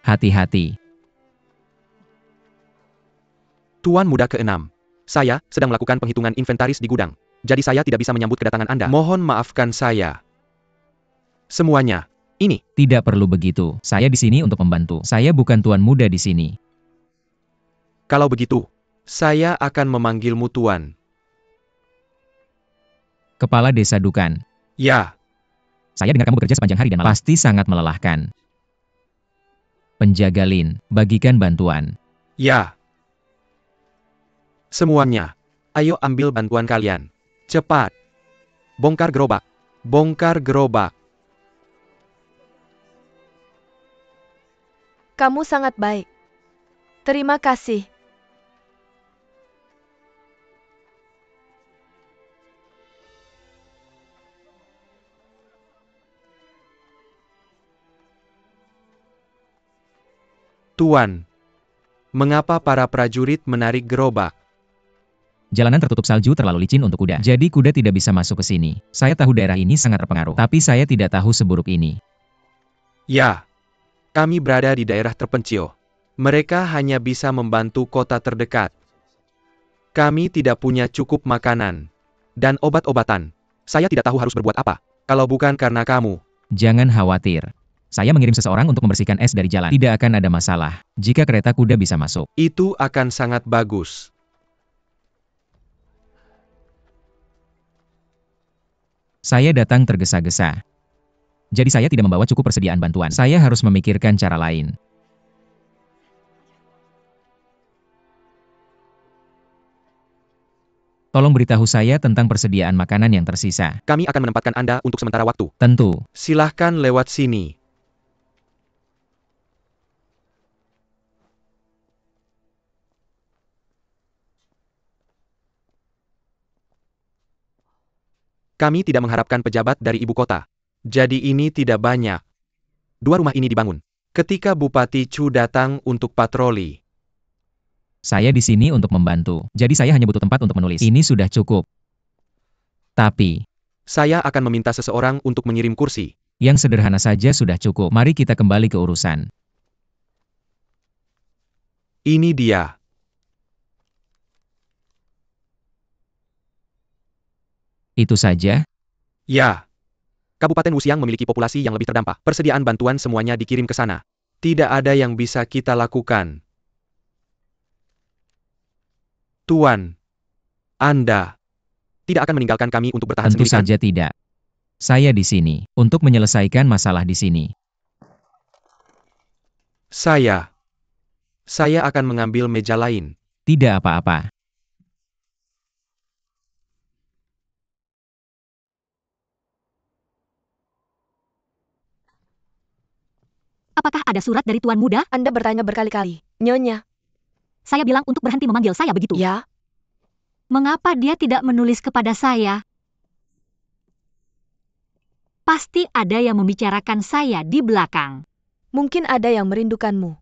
Hati-hati. Tuan Muda ke-6. Saya sedang melakukan penghitungan inventaris di gudang. Jadi saya tidak bisa menyambut kedatangan Anda. Mohon maafkan saya. Semuanya. Ini. Tidak perlu begitu. Saya di sini untuk membantu. Saya bukan tuan muda di sini. Kalau begitu, saya akan memanggilmu Tuan. Kepala Desa Dukan. Ya. Saya dengar kamu bekerja sepanjang hari dan malam. Pasti sangat melelahkan. Penjaga Lin, bagikan bantuan. Ya. Semuanya. Ayo ambil bantuan kalian. Cepat. Bongkar gerobak. Bongkar gerobak. Kamu sangat baik. Terima kasih. Tuan. Mengapa para prajurit menarik gerobak? Jalanan tertutup salju terlalu licin untuk kuda. Jadi kuda tidak bisa masuk ke sini. Saya tahu daerah ini sangat terpengaruh. Tapi saya tidak tahu seburuk ini. Ya. Kami berada di daerah terpencil. Mereka hanya bisa membantu kota terdekat. Kami tidak punya cukup makanan. Dan obat-obatan. Saya tidak tahu harus berbuat apa. Kalau bukan karena kamu. Jangan khawatir. Saya mengirim seseorang untuk membersihkan es dari jalan. Tidak akan ada masalah, jika kereta kuda bisa masuk. Itu akan sangat bagus. Saya datang tergesa-gesa. Jadi saya tidak membawa cukup persediaan bantuan. Saya harus memikirkan cara lain. Tolong beritahu saya tentang persediaan makanan yang tersisa. Kami akan menempatkan Anda untuk sementara waktu. Tentu. Silahkan lewat sini. Kami tidak mengharapkan pejabat dari ibu kota. Jadi ini tidak banyak. 2 rumah ini dibangun. Ketika Bupati Chu datang untuk patroli. Saya di sini untuk membantu. Jadi saya hanya butuh tempat untuk menulis. Ini sudah cukup. Tapi, Saya akan meminta seseorang untuk mengirim kursi. yang sederhana saja sudah cukup. Mari kita kembali ke urusan. Ini dia. Itu saja? Ya. Kabupaten Wuxiang memiliki populasi yang lebih terdampak. Persediaan bantuan semuanya dikirim ke sana. Tidak ada yang bisa kita lakukan. Tuan, Anda tidak akan meninggalkan kami untuk bertahan Tentu sendiri, kan? saja tidak. Saya di sini untuk menyelesaikan masalah di sini. Saya akan mengambil meja lain. Tidak apa-apa. Apakah ada surat dari Tuan Muda? Anda bertanya berkali-kali. Nyonya. Saya bilang untuk berhenti memanggil saya begitu. Ya, Mengapa dia tidak menulis kepada saya? Pasti ada yang membicarakan saya di belakang. mungkin ada yang merindukanmu.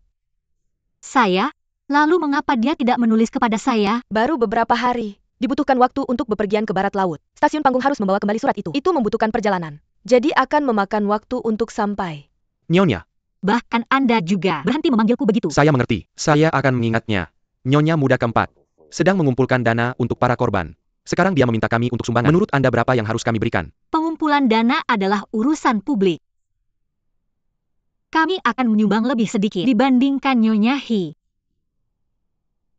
Saya? Lalu mengapa dia tidak menulis kepada saya? Baru beberapa hari. Dibutuhkan waktu untuk bepergian ke barat laut. Stasiun Panggung harus membawa kembali surat itu. Itu membutuhkan perjalanan. Jadi akan memakan waktu untuk sampai. Nyonya, Bahkan Anda juga berhenti memanggilku begitu. saya mengerti. Saya akan mengingatnya. Nyonya muda keempat sedang mengumpulkan dana untuk para korban. Sekarang dia meminta kami untuk sumbangan. Menurut Anda berapa yang harus kami berikan? Pengumpulan dana adalah urusan publik. Kami akan menyumbang lebih sedikit dibandingkan Nyonya Hi.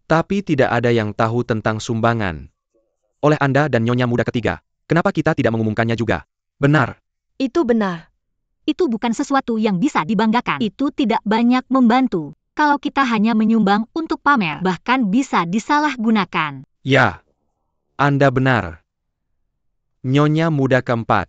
Tapi tidak ada yang tahu tentang sumbangan. Oleh Anda dan Nyonya muda ketiga, kenapa kita tidak mengumumkannya juga? Benar. Itu benar. Itu bukan sesuatu yang bisa dibanggakan. Itu tidak banyak membantu. Kalau kita hanya menyumbang untuk pamer, bahkan bisa disalahgunakan. Ya, Anda benar. Nyonya muda keempat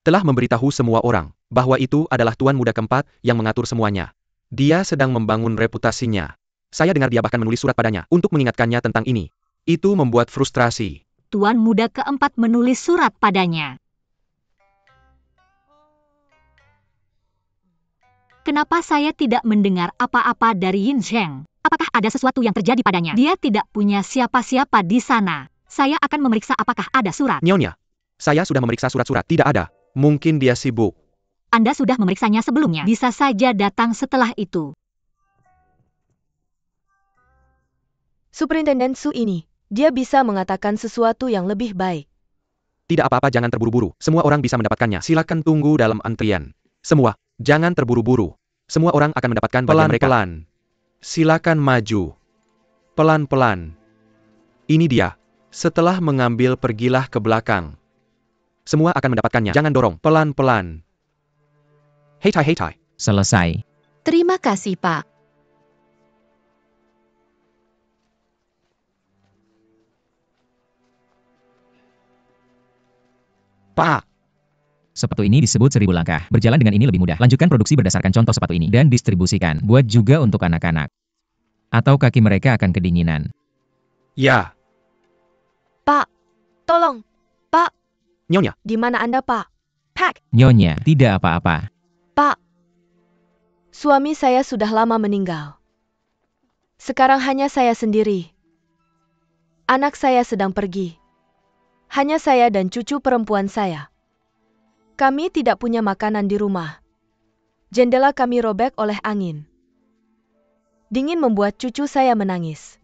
telah memberitahu semua orang bahwa itu adalah Tuan muda keempat yang mengatur semuanya. Dia sedang membangun reputasinya. Saya dengar dia bahkan menulis surat padanya untuk mengingatkannya tentang ini. Itu membuat frustrasi. Tuan muda keempat menulis surat padanya. Kenapa saya tidak mendengar apa-apa dari Yin Sheng? Apakah ada sesuatu yang terjadi padanya? Dia tidak punya siapa-siapa di sana. Saya akan memeriksa apakah ada surat. Nyonya, saya sudah memeriksa surat-surat. Tidak ada. Mungkin dia sibuk. Anda sudah memeriksanya sebelumnya. Bisa saja datang setelah itu. Superintenden Su ini, dia bisa mengatakan sesuatu yang lebih baik. Tidak apa-apa, jangan terburu-buru. Semua orang bisa mendapatkannya. Silakan tunggu dalam antrian. Semua, jangan terburu-buru. Semua orang akan mendapatkan bagian mereka. Pelan-pelan. Silakan maju. Pelan-pelan. Ini dia. Setelah mengambil, pergilah ke belakang. Semua akan mendapatkannya. Jangan dorong. Pelan-pelan. Hei tai. Selesai. Terima kasih, Pak. Pak. Sepatu ini disebut 1000 langkah. Berjalan dengan ini lebih mudah. Lanjutkan produksi berdasarkan contoh sepatu ini dan distribusikan. Buat juga untuk anak-anak. Atau kaki mereka akan kedinginan. Ya. Pak, tolong. Pak, Nyonya. di mana Anda, Pak? Pak, Nyonya, tidak apa-apa. Pak. Suami saya sudah lama meninggal. Sekarang hanya saya sendiri. Anak saya sedang pergi. Hanya saya dan cucu perempuan saya. Kami tidak punya makanan di rumah. Jendela kami robek oleh angin. Dingin membuat cucu saya menangis.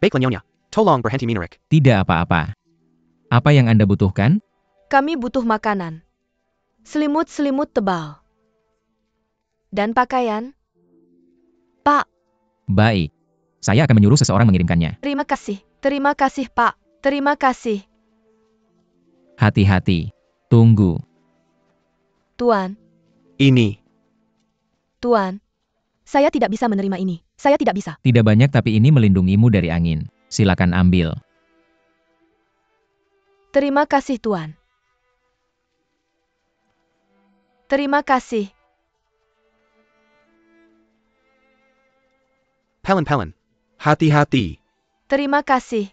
Baiklah Nyonya. Tolong berhenti menarik. Tidak apa-apa. Apa yang Anda butuhkan? Kami butuh makanan. Selimut-selimut tebal. Dan pakaian. Pak, Baik. Saya akan menyuruh seseorang mengirimkannya. terima kasih. Terima kasih, Pak. Terima kasih. Hati-hati. Tunggu. Tuan, Ini. Tuan. Saya tidak bisa menerima ini. Saya tidak bisa. Tidak banyak tapi ini melindungimu dari angin. Silakan ambil. Terima kasih, Tuan. Terima kasih. Pelan-pelan. Hati-hati. Terima kasih.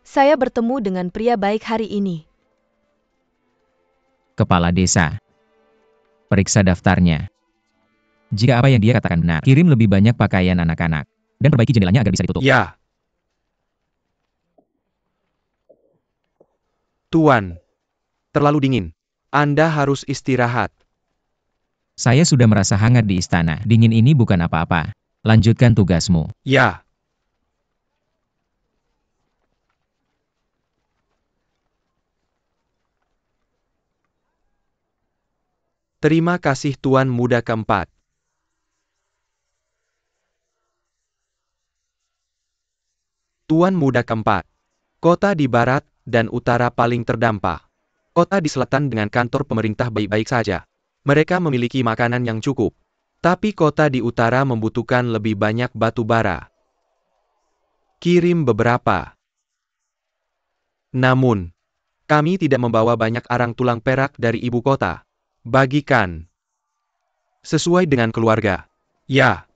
Saya bertemu dengan pria baik hari ini. Kepala desa. Periksa daftarnya. Jika apa yang dia katakan benar, kirim lebih banyak pakaian anak-anak. Dan perbaiki jendelanya agar bisa ditutup. Ya. Tuan, terlalu dingin. Anda harus istirahat. Saya sudah merasa hangat di istana. Dingin ini bukan apa-apa. Lanjutkan tugasmu. Ya. Terima kasih Tuan Muda keempat. Tuan Muda keempat. Kota di barat dan utara paling terdampak. Kota di selatan dengan kantor pemerintah baik-baik saja. Mereka memiliki makanan yang cukup. Tapi kota di utara membutuhkan lebih banyak batu bara. Kirim beberapa. Namun, kami tidak membawa banyak arang tulang perak dari ibu kota. Bagikan. Sesuai dengan keluarga. Ya,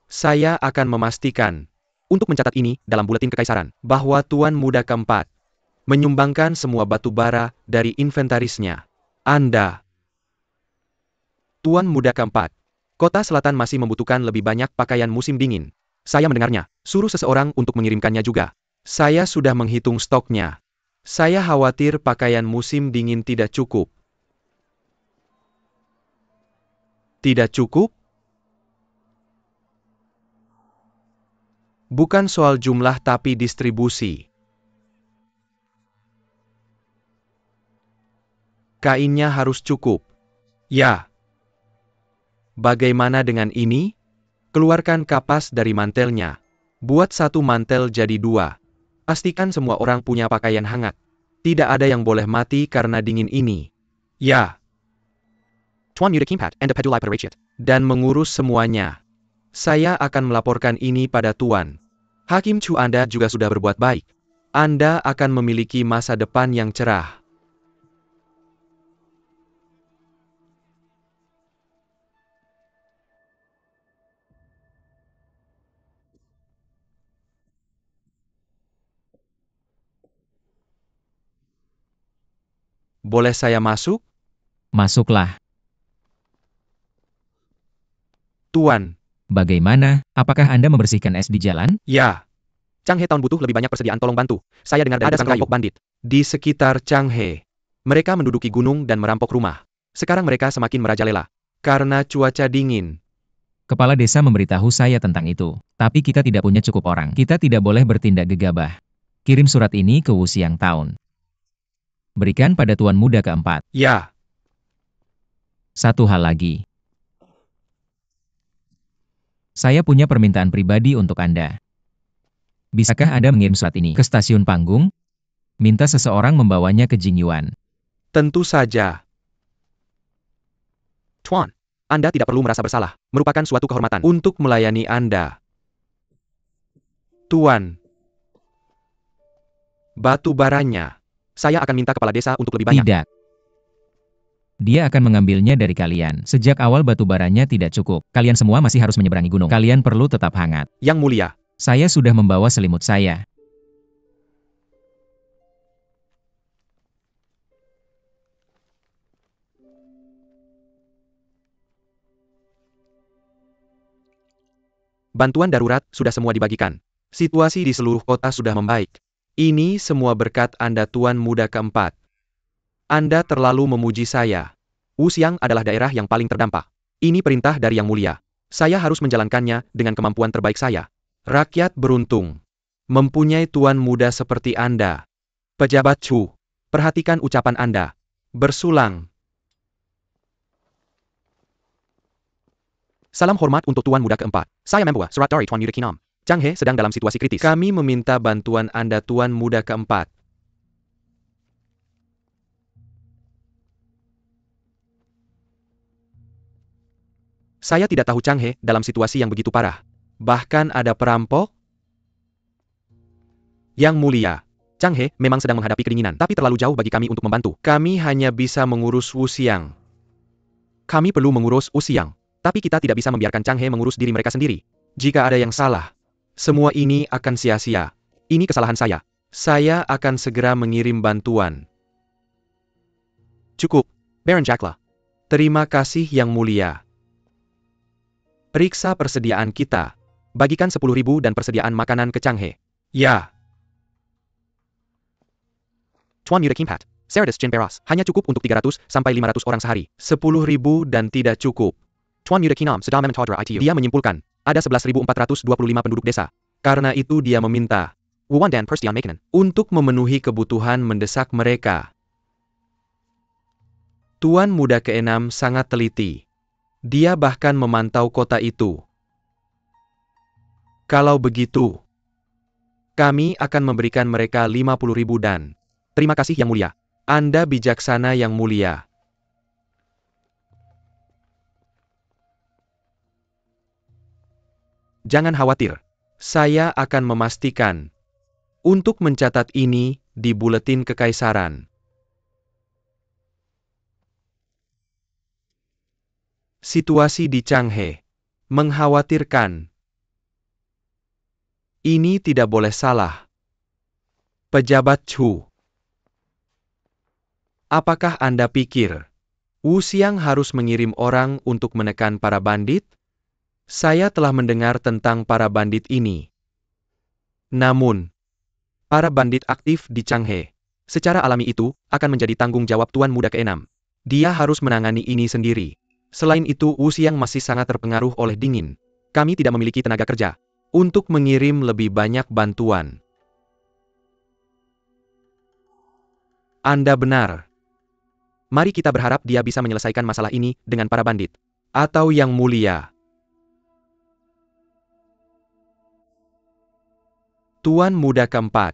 saya akan memastikan, untuk mencatat ini dalam buletin kekaisaran, bahwa Tuan Muda keempat menyumbangkan semua batu bara dari inventarisnya. Anda. Tuan Muda keempat. Kota selatan masih membutuhkan lebih banyak pakaian musim dingin. Saya mendengarnya. Suruh seseorang untuk mengirimkannya juga. Saya sudah menghitung stoknya. Saya khawatir pakaian musim dingin tidak cukup. Tidak cukup? Bukan soal jumlah tapi distribusi. Kainnya harus cukup. Ya. Bagaimana dengan ini? Keluarkan kapas dari mantelnya. Buat satu mantel jadi dua. Pastikan semua orang punya pakaian hangat. Tidak ada yang boleh mati karena dingin ini. Ya. Tuan Muda Keempat, Anda peduli pada rakyat. Dan mengurus semuanya. Saya akan melaporkan ini pada Tuan. Hakim Chu, Anda juga sudah berbuat baik. Anda akan memiliki masa depan yang cerah. Boleh saya masuk? Masuklah. Tuan. Bagaimana? Apakah Anda membersihkan es di jalan? Ya. Changhe Town butuh lebih banyak persediaan tolong bantu. Saya dengar ada kelompok bandit di sekitar Changhe. Mereka menduduki gunung dan merampok rumah. Sekarang mereka semakin merajalela karena cuaca dingin. Kepala desa memberitahu saya tentang itu. Tapi kita tidak punya cukup orang. Kita tidak boleh bertindak gegabah. Kirim surat ini ke Wu Xiang Town. Berikan pada Tuan Muda keempat. Ya. Satu hal lagi. Saya punya permintaan pribadi untuk Anda. Bisakah Anda mengirim surat ini ke stasiun panggung? Minta seseorang membawanya ke Jingyuan. Tentu saja. Tuan, Anda tidak perlu merasa bersalah. Merupakan suatu kehormatan untuk melayani Anda. Tuan. Batu baranya. Saya akan minta kepala desa untuk lebih banyak. Tidak. Dia akan mengambilnya dari kalian. Sejak awal batu baranya tidak cukup. Kalian semua masih harus menyeberangi gunung. Kalian perlu tetap hangat. Yang mulia. Saya sudah membawa selimut saya. Bantuan darurat sudah semua dibagikan. Situasi di seluruh kota sudah membaik. Ini semua berkat Anda Tuan Muda keempat. Anda terlalu memuji saya. Wu Xiang adalah daerah yang paling terdampak. Ini perintah dari Yang Mulia. Saya harus menjalankannya dengan kemampuan terbaik saya. Rakyat beruntung mempunyai Tuan Muda seperti Anda. Pejabat Chu, perhatikan ucapan Anda. Bersulang. Salam hormat untuk Tuan Muda keempat. Saya membawa surat dari Tuan Muda Kinam. Changhe sedang dalam situasi kritis. Kami meminta bantuan Anda Tuan Muda keempat. Saya tidak tahu Changhe dalam situasi yang begitu parah. Bahkan ada perampok. Yang Mulia, Changhe memang sedang menghadapi kedinginan, tapi terlalu jauh bagi kami untuk membantu. Kami hanya bisa mengurus Wu Xiang. Kami perlu mengurus Wu Xiang, tapi kita tidak bisa membiarkan Changhe mengurus diri mereka sendiri. Jika ada yang salah, semua ini akan sia-sia. Ini kesalahan saya. Saya akan segera mengirim bantuan. Cukup, Baron Jakla. Terima kasih Yang Mulia. Periksa persediaan kita. Bagikan 10.000 dan persediaan makanan ke Changhe. Ya. Tuan Muda Kimpat, Serdus Jin Beras, hanya cukup untuk 300 sampai 500 orang sehari. 10.000 dan tidak cukup. Tuan Muda Kinam sedang mementodra ITU. Dia menyimpulkan, ada 11.425 penduduk desa. Karena itu dia meminta Wuwan dan Perstian Makanan untuk memenuhi kebutuhan mendesak mereka. Tuan Muda ke-6 sangat teliti. Dia bahkan memantau kota itu. Kalau begitu, kami akan memberikan mereka 50.000 dan... Terima kasih Yang Mulia. Anda bijaksana Yang Mulia. Jangan khawatir. Saya akan memastikan untuk mencatat ini di buletin kekaisaran. Situasi di Changhe mengkhawatirkan. Ini tidak boleh salah. Pejabat Chu. Apakah Anda pikir Wu Xiang harus mengirim orang untuk menekan para bandit? Saya telah mendengar tentang para bandit ini. Namun, para bandit aktif di Changhe, secara alami itu, akan menjadi tanggung jawab Tuan Muda ke-6. Dia harus menangani ini sendiri. Selain itu, Wu Xiang masih sangat terpengaruh oleh dingin. Kami tidak memiliki tenaga kerja untuk mengirim lebih banyak bantuan. Anda benar. Mari kita berharap dia bisa menyelesaikan masalah ini dengan para bandit. Atau Yang Mulia. Tuan Muda ke-4.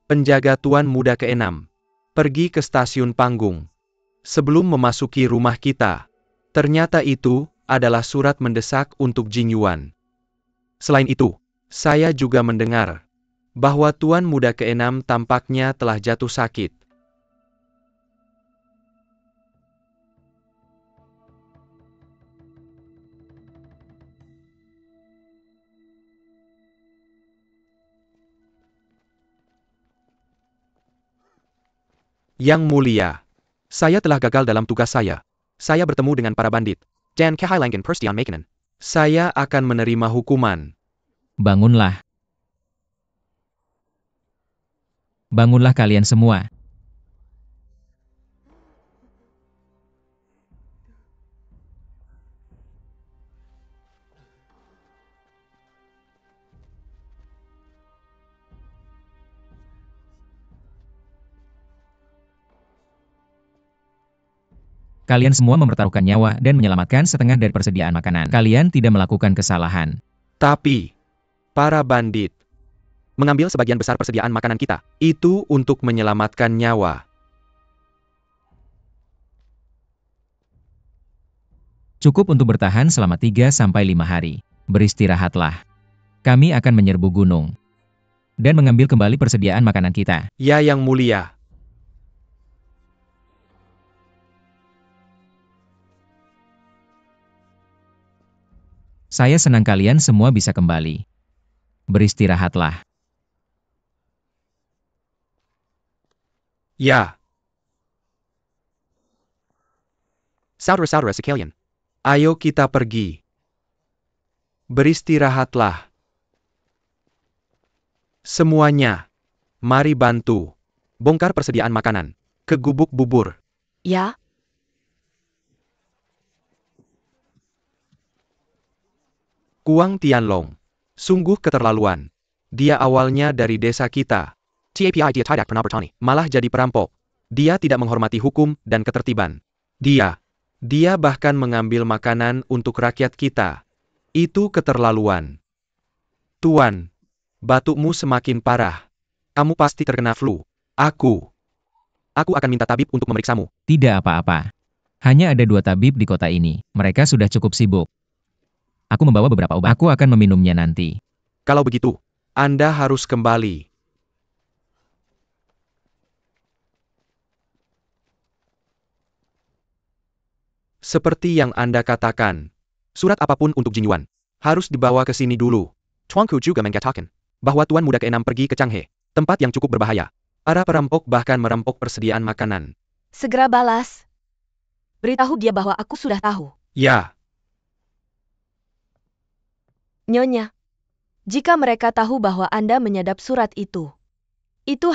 Penjaga Tuan Muda ke-6. Pergi ke stasiun panggung. Sebelum memasuki rumah kita. Ternyata itu adalah surat mendesak untuk Jing Yuan. Selain itu, saya juga mendengar bahwa Tuan Muda ke-6 tampaknya telah jatuh sakit. Yang Mulia, saya telah gagal dalam tugas saya. Saya bertemu dengan para bandit, dan Kehailangan Perstian Makanan. Saya akan menerima hukuman. Bangunlah. Bangunlah kalian semua. Kalian semua mempertaruhkan nyawa dan menyelamatkan setengah dari persediaan makanan. Kalian tidak melakukan kesalahan. Tapi, para bandit mengambil sebagian besar persediaan makanan kita. Itu untuk menyelamatkan nyawa. Cukup untuk bertahan selama 3-5 hari. Beristirahatlah. Kami akan menyerbu gunung. Dan mengambil kembali persediaan makanan kita. Ya Yang Mulia. Saya senang kalian semua bisa kembali. Beristirahatlah. Ya. Saudara-saudara sekalian, ayo kita pergi. Beristirahatlah. Semuanya, mari bantu. Bongkar persediaan makanan ke gubuk bubur. Ya, Kuang Tianlong. Sungguh keterlaluan. Dia awalnya dari desa kita. Tapi dia tidak pernah bertani, malah jadi perampok. Dia tidak menghormati hukum dan ketertiban. Dia bahkan mengambil makanan untuk rakyat kita. Itu keterlaluan. Tuan, batukmu semakin parah. Kamu pasti terkena flu. Aku akan minta tabib untuk memeriksamu. Tidak apa-apa. Hanya ada 2 tabib di kota ini. Mereka sudah cukup sibuk. Aku membawa beberapa obat. Aku akan meminumnya nanti. Kalau begitu, Anda harus kembali. Seperti yang Anda katakan, surat apapun untuk Jing Yuan harus dibawa ke sini dulu. Tuanku juga mengatakan bahwa Tuan Muda ke-6 pergi ke Changhe. Tempat yang cukup berbahaya. Para perampok bahkan merampok persediaan makanan. Segera balas. Beritahu dia bahwa aku sudah tahu. Ya, Nyonya, jika mereka tahu bahwa Anda menyadap surat itu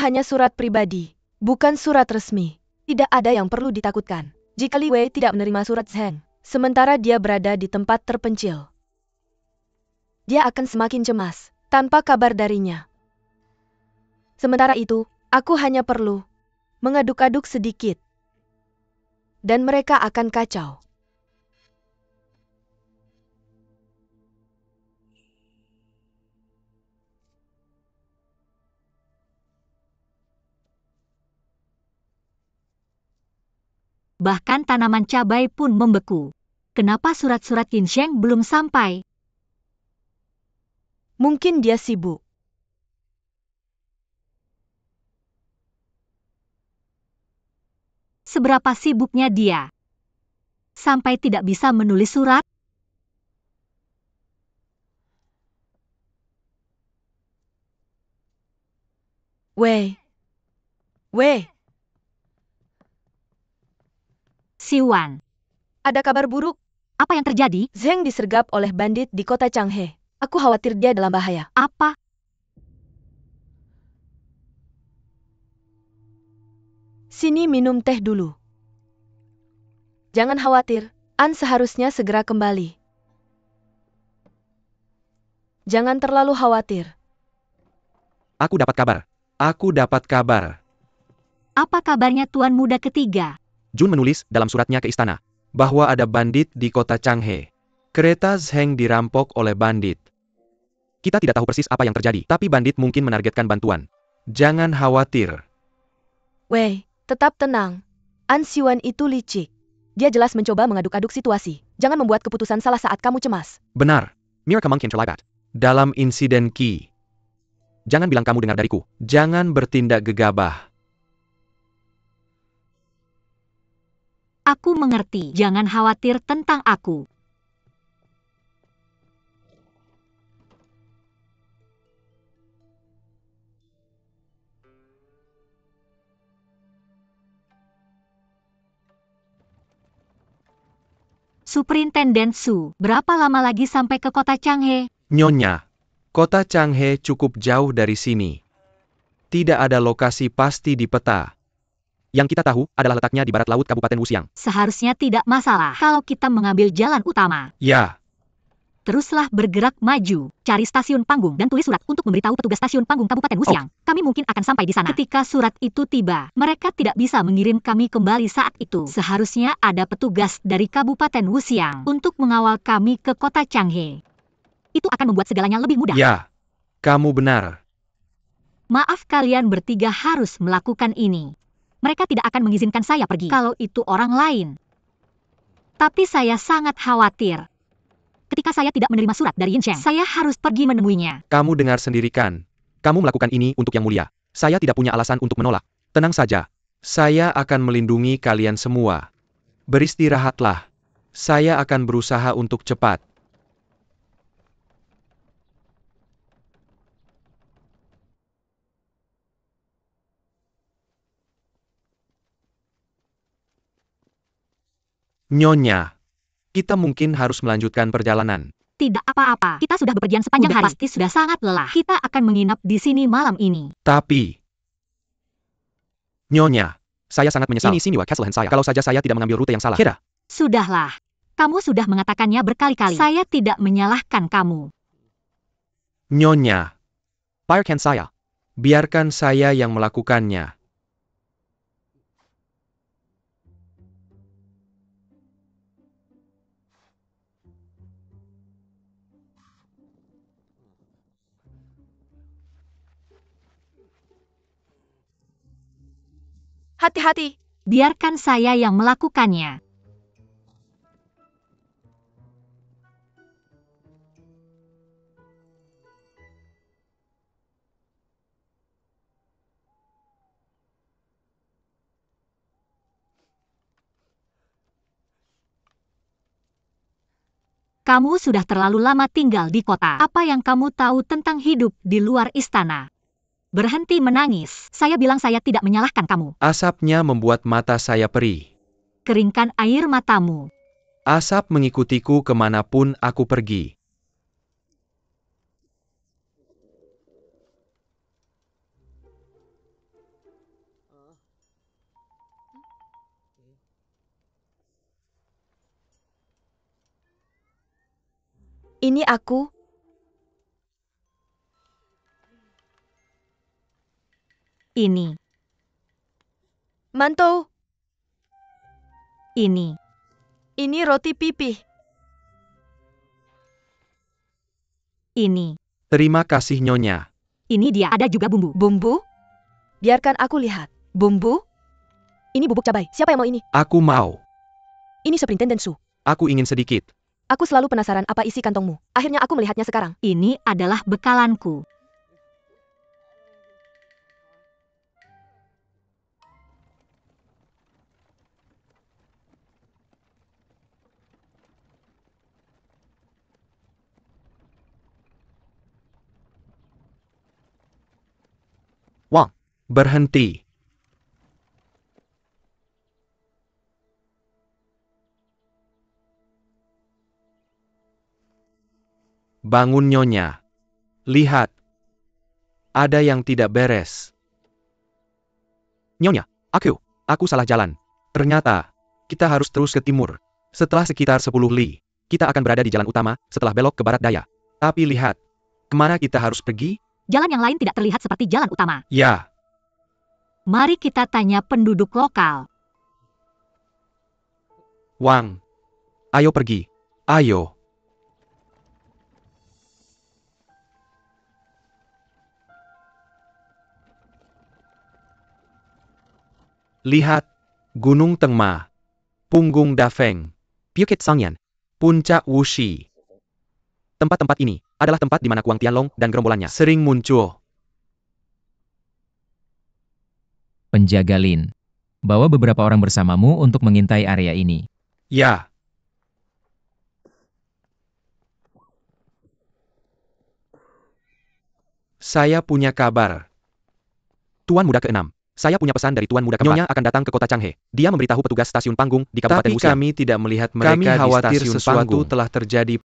hanya surat pribadi, bukan surat resmi. Tidak ada yang perlu ditakutkan. Jika Li Wei tidak menerima surat Zheng, sementara dia berada di tempat terpencil, dia akan semakin cemas, tanpa kabar darinya. Sementara itu, aku hanya perlu mengaduk-aduk sedikit, dan mereka akan kacau. Bahkan tanaman cabai pun membeku. Kenapa surat-surat Yin Sheng belum sampai? Mungkin dia sibuk. Seberapa sibuknya dia? Sampai tidak bisa menulis surat? Wei. Siwan, Ada kabar buruk. apa yang terjadi? Zheng disergap oleh bandit di kota Changhe. Aku khawatir dia dalam bahaya. Apa? Sini minum teh dulu. Jangan khawatir, An seharusnya segera kembali. Jangan terlalu khawatir. aku dapat kabar. Aku dapat kabar. Apa kabarnya Tuan Muda Ketiga? Jun menulis dalam suratnya ke istana bahwa ada bandit di kota Changhe. Kereta Zheng dirampok oleh bandit. Kita tidak tahu persis apa yang terjadi, tapi bandit mungkin menargetkan bantuan. Jangan khawatir. Wei, tetap tenang. An Siwan itu licik. Dia jelas mencoba mengaduk-aduk situasi. Jangan membuat keputusan salah saat kamu cemas. Benar, Mirka mungkin terlibat dalam insiden Qi. Jangan bilang kamu dengar dariku. Jangan bertindak gegabah. Aku mengerti. Jangan khawatir tentang aku. Superintenden Su, berapa lama lagi sampai ke kota Changhe? Nyonya, kota Changhe cukup jauh dari sini. Tidak ada lokasi pasti di peta. Yang kita tahu adalah letaknya di barat laut Kabupaten Wuxiang. Seharusnya tidak masalah kalau kita mengambil jalan utama. Ya, Teruslah bergerak maju, cari stasiun panggung dan tulis surat untuk memberitahu petugas stasiun panggung Kabupaten Wuxiang. Kami mungkin akan sampai di sana. Ketika surat itu tiba, mereka tidak bisa mengirim kami kembali saat itu. Seharusnya ada petugas dari Kabupaten Wuxiang untuk mengawal kami ke kota Changhe. Itu akan membuat segalanya lebih mudah. ya, kamu benar. Maaf, kalian bertiga harus melakukan ini. Mereka tidak akan mengizinkan saya pergi kalau itu orang lain. Tapi saya sangat khawatir. Ketika saya tidak menerima surat dari Yin Sheng, saya harus pergi menemuinya. Kamu dengar sendiri kan? Kamu melakukan ini untuk yang mulia. Saya tidak punya alasan untuk menolak. Tenang saja. Saya akan melindungi kalian semua. Beristirahatlah. Saya akan berusaha untuk cepat. Nyonya, kita mungkin harus melanjutkan perjalanan. Tidak apa-apa, kita sudah bepergian sepanjang hari. Pasti sudah sangat lelah. Kita akan menginap di sini malam ini. Tapi, Nyonya, saya sangat menyesal. Ini Siniwa Castle saya. Kalau saja saya tidak mengambil rute yang salah. Kira, Sudahlah. Kamu sudah mengatakannya berkali-kali. Saya tidak menyalahkan kamu. Nyonya, biarkan saya. Biarkan saya yang melakukannya. Hati-hati. Biarkan saya yang melakukannya. Kamu sudah terlalu lama tinggal di kota. Apa yang kamu tahu tentang hidup di luar istana? Berhenti menangis. Saya bilang saya tidak menyalahkan kamu. Asapnya membuat mata saya perih. Keringkan air matamu. Asap mengikutiku kemanapun aku pergi. Ini aku. Ini. Mantou. Ini. Ini roti pipih. Ini. Terima kasih Nyonya. Ini dia, ada juga bumbu. Bumbu? Biarkan aku lihat. Bumbu? Ini bubuk cabai. Siapa yang mau ini? Aku mau. Ini Superintendent Su. Aku ingin sedikit. Aku selalu penasaran apa isi kantongmu. Akhirnya aku melihatnya sekarang. Ini adalah bekalanku. Wang, berhenti. Bangun Nyonya. Lihat. Ada yang tidak beres. Nyonya, aku salah jalan. Ternyata, kita harus terus ke timur. Setelah sekitar 10 li, kita akan berada di jalan utama, setelah belok ke barat daya. Tapi lihat, kemana kita harus pergi? Jalan yang lain tidak terlihat seperti jalan utama. Ya, Mari kita tanya penduduk lokal. Wang. Ayo pergi. Ayo. Lihat, Gunung Tengma, Punggung Dafeng, Bukit Sangyan, Puncak Wuxi. Tempat-tempat ini adalah tempat di mana Kuang Tianlong dan gerombolannya sering muncul. Penjaga Lin. Bawa beberapa orang bersamamu untuk mengintai area ini. Ya. Saya punya kabar. Tuan Muda ke-6. Saya punya pesan dari Tuan Muda ke-4. Nyonya akan datang ke kota Changhe. Dia memberitahu petugas stasiun panggung di Kabupaten Wuxian. Tapi kami tidak melihat mereka di stasiun sesuatu panggung. Telah terjadi